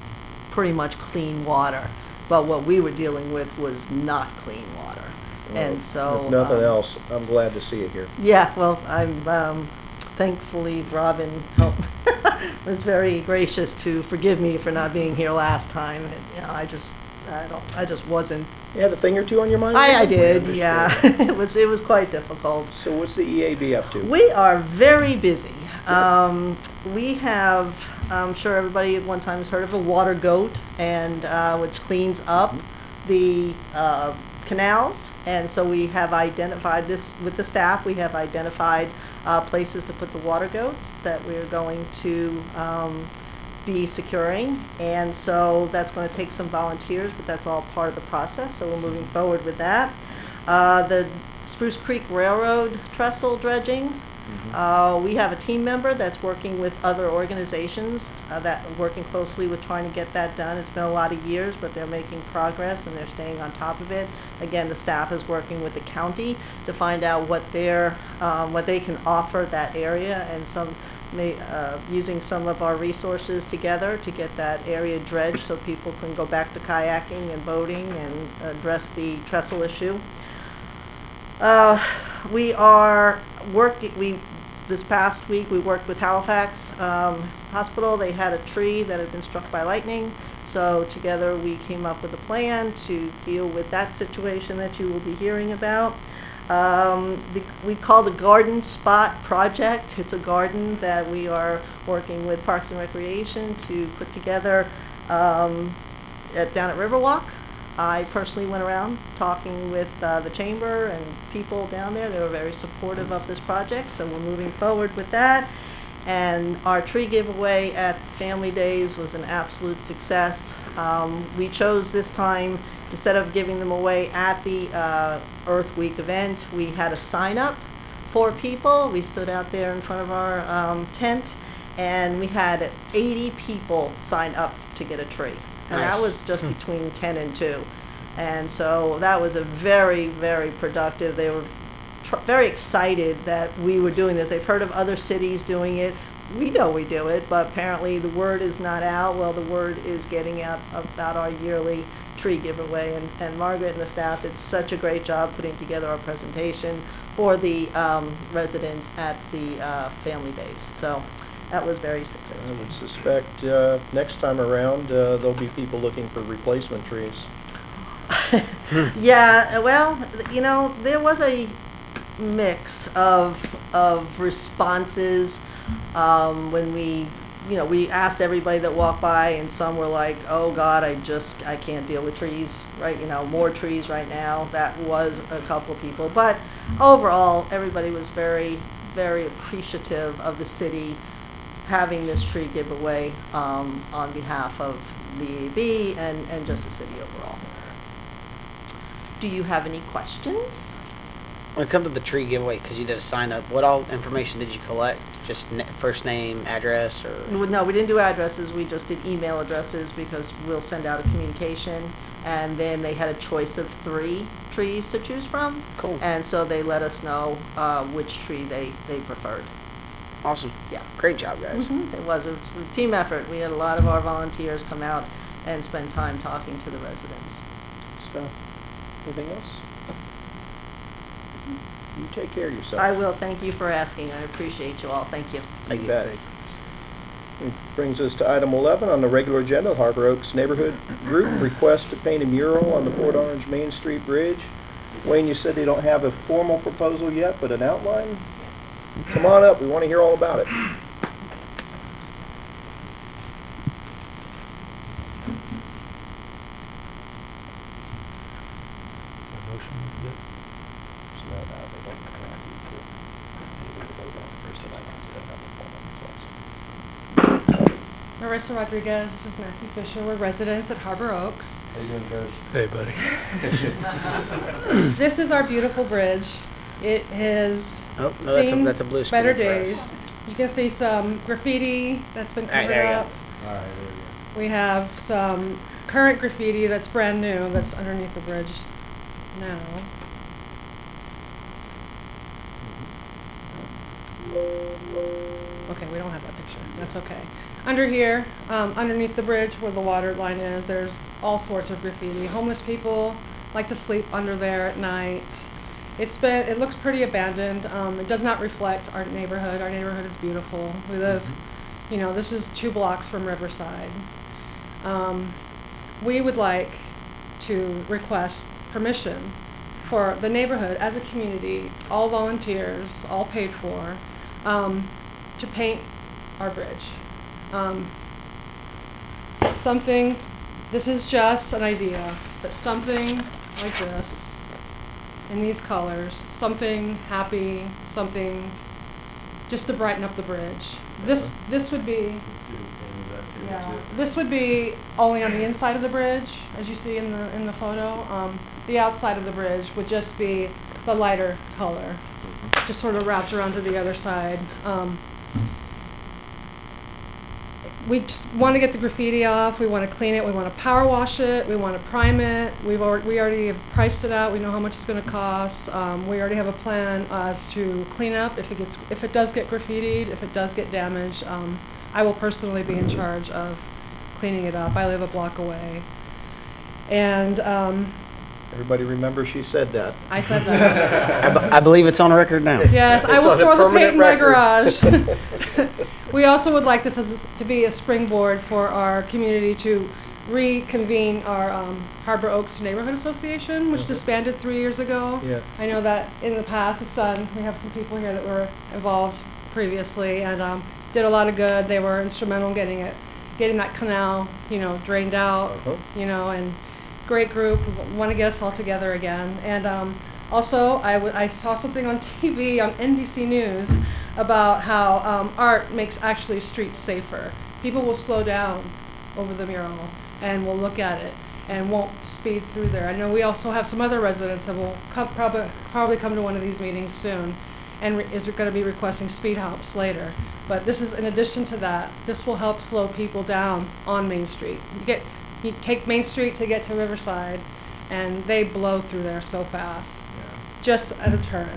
pretty much clean water. But what we were dealing with was not clean water. And so... If nothing else, I'm glad to see you here. Yeah, well, I'm... thankfully, Robin was very gracious to forgive me for not being here last time. And, I just wasn't... You had a thing or two on your mind? I did, yeah. It was quite difficult. So what's the EAB up to? We are very busy. We have, I'm sure everybody at one time has heard of a water goat, and which cleans up the canals. And so we have identified this with the staff. We have identified places to put the water goat that we're going to be securing, and so that's going to take some volunteers, but that's all part of the process, so we're moving forward with that. The Spruce Creek Railroad trestle dredging, we have a team member that's working with other organizations that are working closely with trying to get that done. It's been a lot of years, but they're making progress and they're staying on top of it. Again, the staff is working with the county to find out what they can offer that area, and using some of our resources together to get that area dredged so people can go back to kayaking and boating and address the trestle issue. We are working, this past week we worked with Halifax Hospital. They had a tree that had been struck by lightning, so together we came up with a plan to deal with that situation that you will be hearing about. We call the Garden Spot Project. It's a garden that we are working with Parks and Recreation to put together down at Riverwalk. I personally went around talking with the chamber and people down there. They were very supportive of this project, so we're moving forward with that. And our tree giveaway at Family Days was an absolute success. We chose this time, instead of giving them away at the Earth Week event, we had a sign up for people. We stood out there in front of our tent, and we had 80 people sign up to get a tree. And that was just between 10 and 2. And so that was a very, very productive. They were very excited that we were doing this. They've heard of other cities doing it. We know we do it, but apparently the word is not out. Well, the word is getting out about our yearly tree giveaway, and Margaret and the staff did such a great job putting together our presentation for the residents at the Family Days. So that was very successful. I would suspect next time around there'll be people looking for replacement trees. Yeah, well, there was a mix of responses when we asked everybody that walked by, and some were like, "Oh God, I can't deal with trees, right? More trees right now." That was a couple of people, but overall, everybody was very, very appreciative of the city having this tree giveaway on behalf of the AB and just the city overall. Do you have any questions? When it comes to the tree giveaway, because you did a sign up, what all information did you collect? Just first name, address, or? No, we didn't do addresses. We just did email addresses because we'll send out a communication. And then they had a choice of 3 trees to choose from. Cool. And so they let us know which tree they preferred. Awesome. Yeah. Great job, guys. It was a team effort. We had a lot of our volunteers come out and spend time talking to the residents. Stuff. Anything else? You take care of yourself. I will. Thank you for asking. I appreciate you all. Thank you. Thank you. Bet. It brings us to item 11 on the regular agenda, Harbor Oaks Neighborhood Group request to paint a mural on the Port Orange Main Street Bridge. Wayne, you said they don't have a formal proposal yet, but an outline? Yes. Come on up. We want to hear all about it. Marissa Rodriguez, this is Matthew Fisher. We're residents at Harbor Oaks. How you doing, Coach? Hey, buddy. This is our beautiful bridge. It has seen that's a blue screen. better days. You can see some graffiti that's been covered there you up. go. All right, there we go. We have some current graffiti that's brand new that's underneath the bridge now. Okay, we don't have that picture. That's okay. Under here, underneath the bridge where the water line is, there's all sorts of graffiti. Homeless people like to sleep under there at night. It looks pretty abandoned. It does not reflect our neighborhood. Our neighborhood is beautiful. We live, this is 2 blocks from Riverside. We would like to request permission for the neighborhood as a community, all volunteers, all paid for, to paint our bridge. This is just an idea, but something like this, in these colors, something happy, something just to brighten up the bridge. This would be, this would be only on the inside of the bridge, as you see in the photo. The outside of the bridge would just be the lighter color, just sort of wrapped around to the other side. We just want to get the graffiti off. We want to clean it. We want to power wash it. We want to prime it. We already have priced it out. We know how much it's going to cost. We already have a plan as to clean up if it does get graffitied, if it does get damaged. I will personally be in charge of cleaning it up. I live a block away, and Everybody remember she said that. I said that. I believe it's on record now. Yes, I It's will on a store the paint in my permanent garage. We also would like this to be a springboard for our community to reconvene our Harbor Oaks Neighborhood Association, which disbanded 3 years ago. Yeah. I know that in the past it's done. We have some people here that were involved previously and did a lot of good. They were instrumental in getting that canal, drained out, and great group. We want to get us all together again. And also, I saw something on TV on NBC News about how art makes actually streets safer. People will slow down over the mural and will look at it and won't speed through there. I know we also have some other residents that will probably come to one of these meetings soon and is going to be requesting speed humps later. But this is in addition to that. This will help slow people down on Main Street. You take Main Street to get to Riverside, and they blow through there so fast, just at a turn.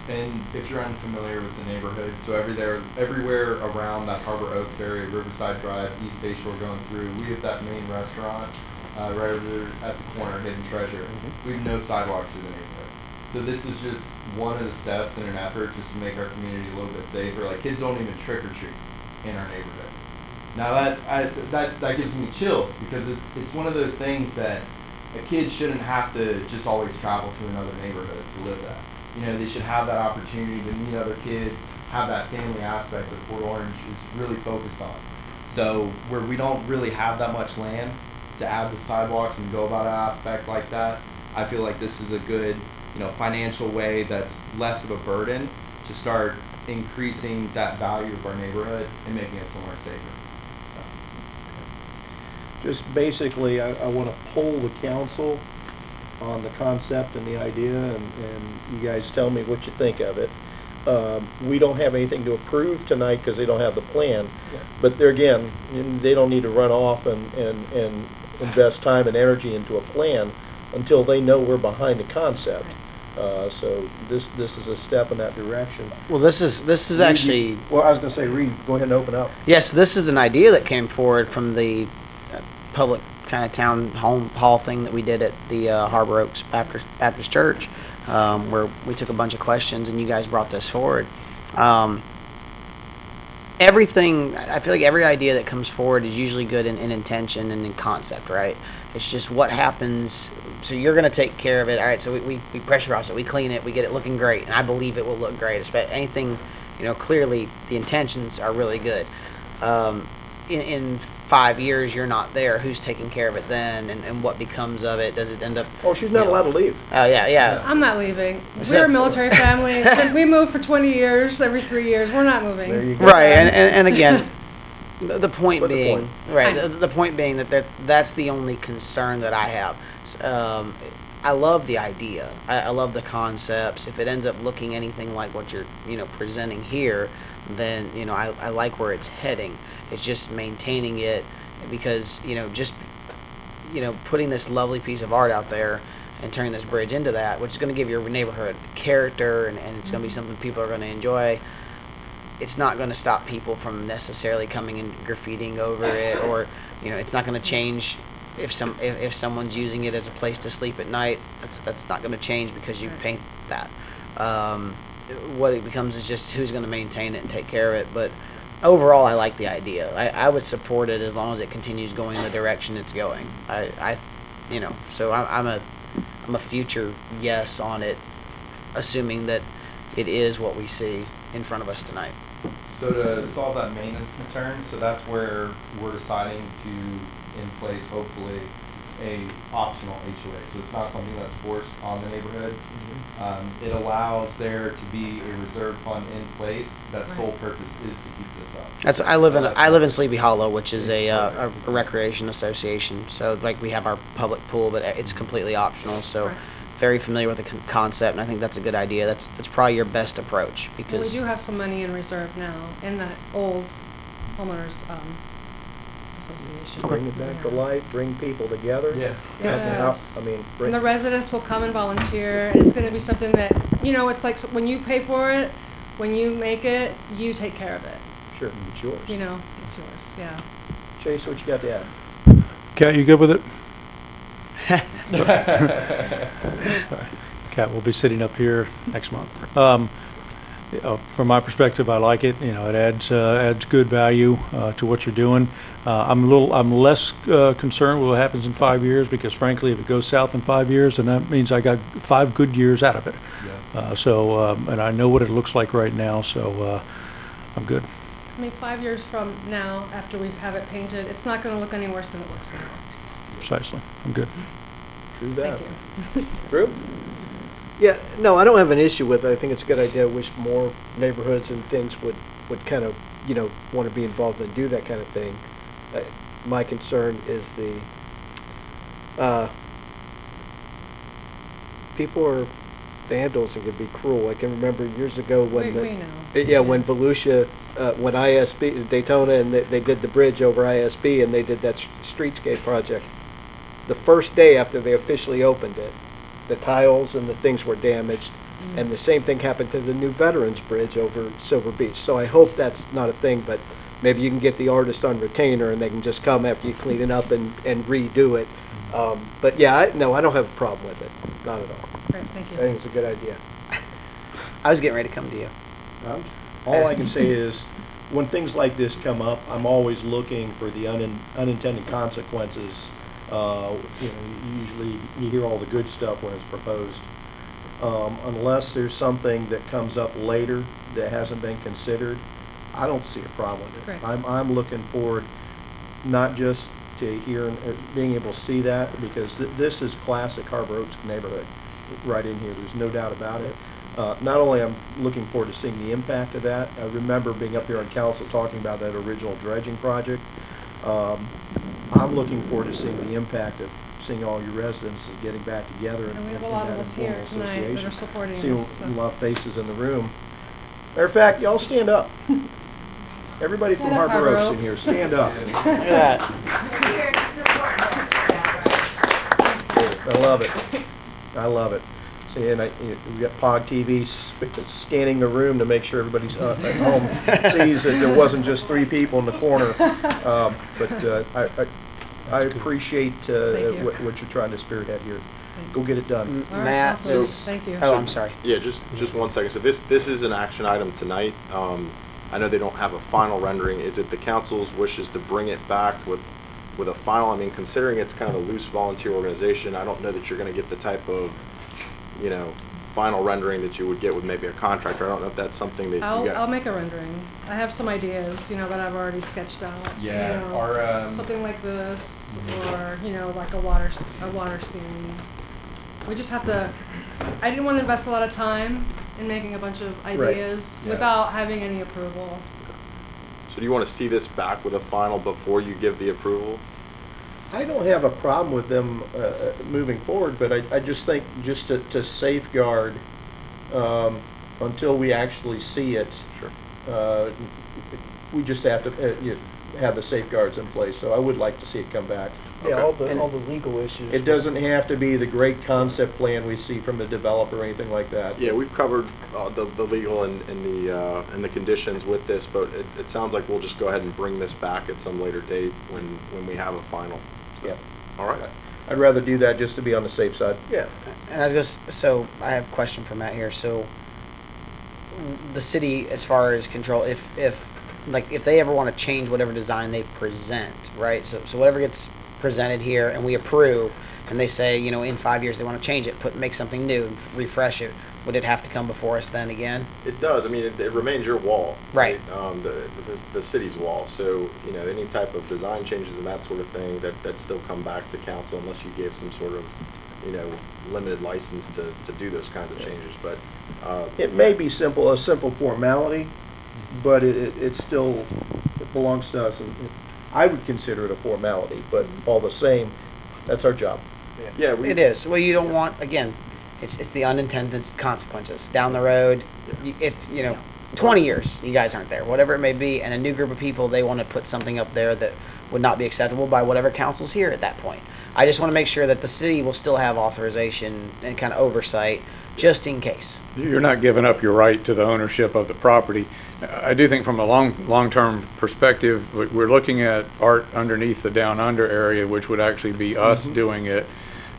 And if you're unfamiliar with the neighborhood, so everywhere around that Harbor Oaks area, Riverside Drive, East Bayshore going through, we have that main restaurant right over at the corner, Hidden Treasure. We have no sidewalks through the neighborhood. So this is just one of the steps in an effort just to make our community a little bit safer. Like, kids don't even trick or treat in our neighborhood. Now that gives me chills because it's one of those things that a kid shouldn't have to just always travel to another neighborhood to live that. You know, they should have that opportunity to meet other kids, have that family aspect that Port Orange is really focused on. So where we don't really have that much land to add the sidewalks and go about an aspect like that, I feel like this is a good, financial way that's less of a burden to start increasing that value of our neighborhood and making it somewhere safer. Just basically, I want to poll the council on the concept and the idea, and you guys tell me what you think of it. We don't have anything to approve tonight because they don't have the plan. But there again, they don't need to run off and invest time and energy into a plan until they know we're behind the concept. So this is a step in that direction. Well, this is actually. Well, I was going to say, Reed, go ahead and open up. Yes, this is an idea that came forward from the public kind of town hall thing that we did at the Harbor Oaks Baptist Church, where we took a bunch of questions and you guys brought this forward. Everything, I feel like every idea that comes forward is usually good in intention and in concept, right? It's just what happens. So you're going to take care of it. All right, so we pressure wash it, we clean it, we get it looking great, and I believe it will look great. Anything, clearly the intentions are really good. In 5 years, you're not there. Who's taking care of it then, and what becomes of it? Does it end up? Oh, she's not allowed to leave. Oh yeah. I'm not leaving. We're a military family. We move for 20 years, every 3 years. We're not moving. There you go. Right, and again, the point But the being, point. right, the point being that's the only concern that I have. I love the idea. I love the concepts. If it ends up looking anything like what you're, presenting here, then, I like where it's heading. It's just maintaining it because, putting this lovely piece of art out there and turning this bridge into that, which is going to give your neighborhood character and it's going to be something people are going to enjoy. It's not going to stop people from necessarily coming and graffitiing over it, or, it's not going to change if someone's using it as a place to sleep at night. That's not going to change because you paint that. What it becomes is just who's going to maintain it and take care of it. But overall, I like the idea. I would support it as long as it continues going in the direction it's going. So I'm a future yes on it, assuming that it is what we see in front of us tonight. So to solve that maintenance concern, so that's where we're deciding to in place, hopefully, a optional HOA. So it's not something that's forced on the neighborhood. It allows there to be a reserve fund in place that sole purpose is to keep this up. I live in Sleepy Hollow, which is a recreation association. So we have our public pool, but it's completely optional. So very familiar with the concept, and I think that's a good idea. That's probably your best approach because Well, we do have some money in reserve now in that old homeowners association. Bring it back to life, bring people together. Yeah. Yes. Bring And the residents will come and volunteer, and it's going to be something that, it's like when you pay for it, when you make it, you take care of it. Sure, it's yours. It's yours, yeah. Chase, what you got to add? Kat, you good with it? Kat will be sitting up here next month. From my perspective, I like it. It adds good value to what you're doing. I'm less concerned with what happens in 5 years because, frankly, if it goes south in 5 years, then that means I got 5 good years out of it. Yeah. And I know what it looks like right now, so I'm good. 5 years from now, after we have it painted, it's not going to look any worse than it looks now. Precisely. I'm good. True that. Thank you. Drew? Yeah, no, I don't have an issue with it. I think it's a good idea. I wish more neighborhoods and things would kind of, want to be involved and do that kind of thing. My concern is people are vandals and can be cruel. I can remember years ago when when Volusia, when ISB, Daytona, and they did the bridge over ISB and they did that streetscape project. The first day after they officially opened it, the tiles and the things were damaged, and the same thing happened to the new Veterans Bridge over Silver Beach. So I hope that's not a thing, but maybe you can get the artist on retainer and they can just come after you clean it up and redo it. But yeah, I don't have a problem with it, not at all. Great, thank you. I think it's a good idea. I was getting ready to come to you. All I can say is, when things like this come up, I'm always looking for the unintended consequences Usually you hear all the good stuff when it's proposed. Unless there's something that comes up later that hasn't been considered, I don't see a problem with it. Great. I'm looking forward not just to hearing, being able to see that, because this is classic Harbor Oaks neighborhood right in here. There's no doubt about it. Not only I'm looking forward to seeing the impact of that, I remember being up here on council talking about that original dredging project. I'm looking forward to seeing the impact of seeing all your residences getting back together And we have a in lot that of us here informal tonight that are association. supporting Seeing this, so. a lot of faces in the room. Matter of fact, y'all stand up. Everybody from Stand up, Harbor Harbor Oaks in here, Oaks. stand up. Look at that. We're here to support this. I love it. I love it. See, and we got POG TV scanning the room to make sure everybody's at home sees that there wasn't just 3 people in the corner. I appreciate Thank you. what you're trying to spearhead here. Go get it done. All right, Matt, awesome. so- Thank you. Oh, I'm sorry. Yeah, just 1 second. So this is an action item tonight. I know they don't have a final rendering. Is it the council's wishes to bring it back with a final? I mean, considering it's kind of a loose volunteer organization, I don't know that you're going to get the type of, final rendering that you would get with maybe a contractor. I don't know if that's something that you I'll got. make a rendering. I have some ideas, that I've already sketched out. Yeah, you know, our, something like this, or like a water scene. We just have to. I didn't want to invest a lot of time in making a bunch of ideas Yeah. without having any approval. So do you want to see this back with a final before you give the approval? I don't have a problem with them moving forward, but I just think just to safeguard until we actually see it, Sure. we just have to have the safeguards in place. So I would like to see it come back. Yeah, Okay. all the legal issues. It doesn't have to be the great concept plan we see from the developer or anything like that. Yeah, we've covered the legal and the conditions with this, but it sounds like we'll just go ahead and bring this back at some later date when we have a final. So, Yeah. all right. I'd rather do that just to be on the safe side. Yeah. And I was so I have a question for Matt here. So the city, as far as control, if they ever want to change whatever design they present, right? So whatever gets presented here and we approve, and they say, in 5 years they want to change it, make something new, and refresh it, would it have to come before us then again? It does. I mean, it remains your wall. Right. The city's wall. So, any type of design changes and that sort of thing that still come back to council unless you gave some sort of, limited license to do those kinds of changes. But It may be a simple formality, but it still belongs to us, and I would consider it a formality. But all the same, that's our job. Yeah, It is. Well, you don't want, again, it's the unintended consequences down the road. If 20 years you guys aren't there, whatever it may be, and a new group of people, they want to put something up there that would not be acceptable by whatever council's here at that point. I just want to make sure that the city will still have authorization and kind of oversight just in case. You're not giving up your right to the ownership of the property. I do think from a long-term perspective, we're looking at art underneath the down under area, which would actually be us doing it.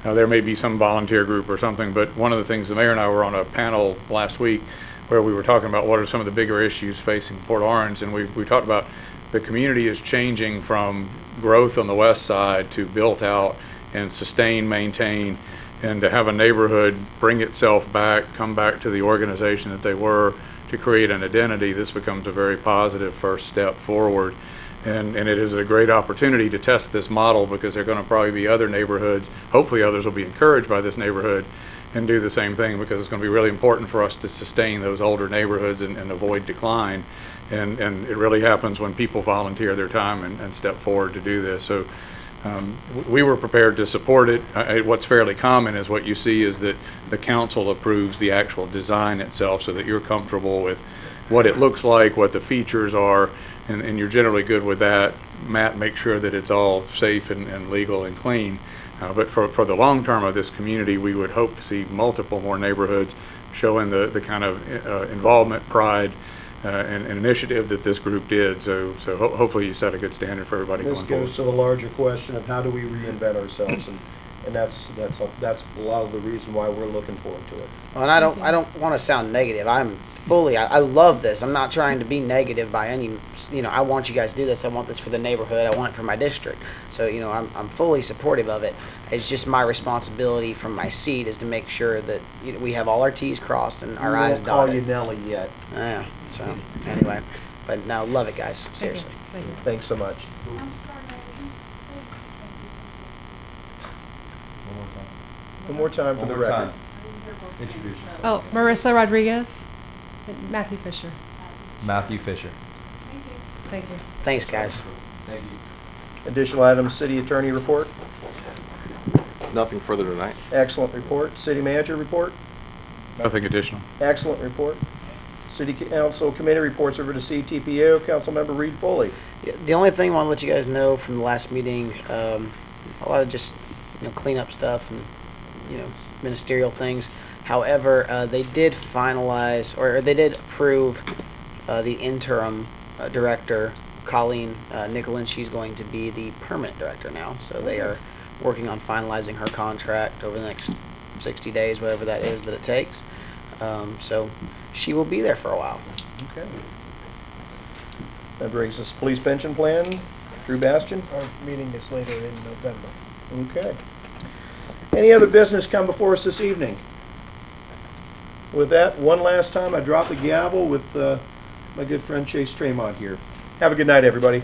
Now, there may be some volunteer group or something, but one of the things, the mayor and I were on a panel last week where we were talking about what are some of the bigger issues facing Port Orange, and we talked about the community is changing from growth on the west side to built out and sustain, maintain, and to have a neighborhood bring itself back, come back to the organization that they were, to create an identity. This becomes a very positive first step forward. And it is a great opportunity to test this model, because there are going to probably be other neighborhoods, hopefully others will be encouraged by this neighborhood and do the same thing, because it's going to be really important for us to sustain those older neighborhoods and avoid decline. And it really happens when people volunteer their time and step forward to do this. So we were prepared to support it. What's fairly common is what you see is that the council approves the actual design itself, so that you're comfortable with what it looks like, what the features are, and you're generally good with that. Matt makes sure that it's all safe and legal and clean. But for the long term of this community, we would hope to see multiple more neighborhoods showing the kind of involvement, pride, and initiative that this group did. So hopefully you set a good standard for everybody This going forward. goes to the larger question of how do we reinvent ourselves, And that's a lot of the reason why we're looking forward to it. Well, and I don't want to sound negative. I love this. I'm not trying to be negative by any, I want you guys to do this. I want this for the neighborhood. I want it for my district. So, I'm fully supportive of it. It's just my responsibility from my seat is to make sure that we have all our T's crossed and our I's We won't call dotted. you Nelly yet. Yeah. So, anyway, but no, love it, guys. Seriously. Thank you. Thanks so much. One more time for the record. Introduce yourself. Oh, Marissa Rodriguez and Matthew Fisher. Matthew Fisher. Thank you. Thanks, guys. Thank you. Additional items, city attorney report. Nothing further tonight. Excellent report. City manager report. Nothing additional. Excellent report. City council committee reports over to CTPO. Councilmember Reed Foley. Yeah, the only thing I want to let you guys know from the last meeting, a lot of just cleanup stuff and ministerial things. However, they did finalize or they did approve the interim director, Colleen Nicolin. She's going to be the permanent director now. So they are working on finalizing her contract over the next 60 days, whatever that is that it takes. So she will be there for a while. Okay. That brings us to police pension plan. Drew Bastian. Our meeting is later in November. Okay. Any other business come before us this evening? With that, one last time, I drop the gavel with my good friend Chase Tremont here. Have a good night, everybody.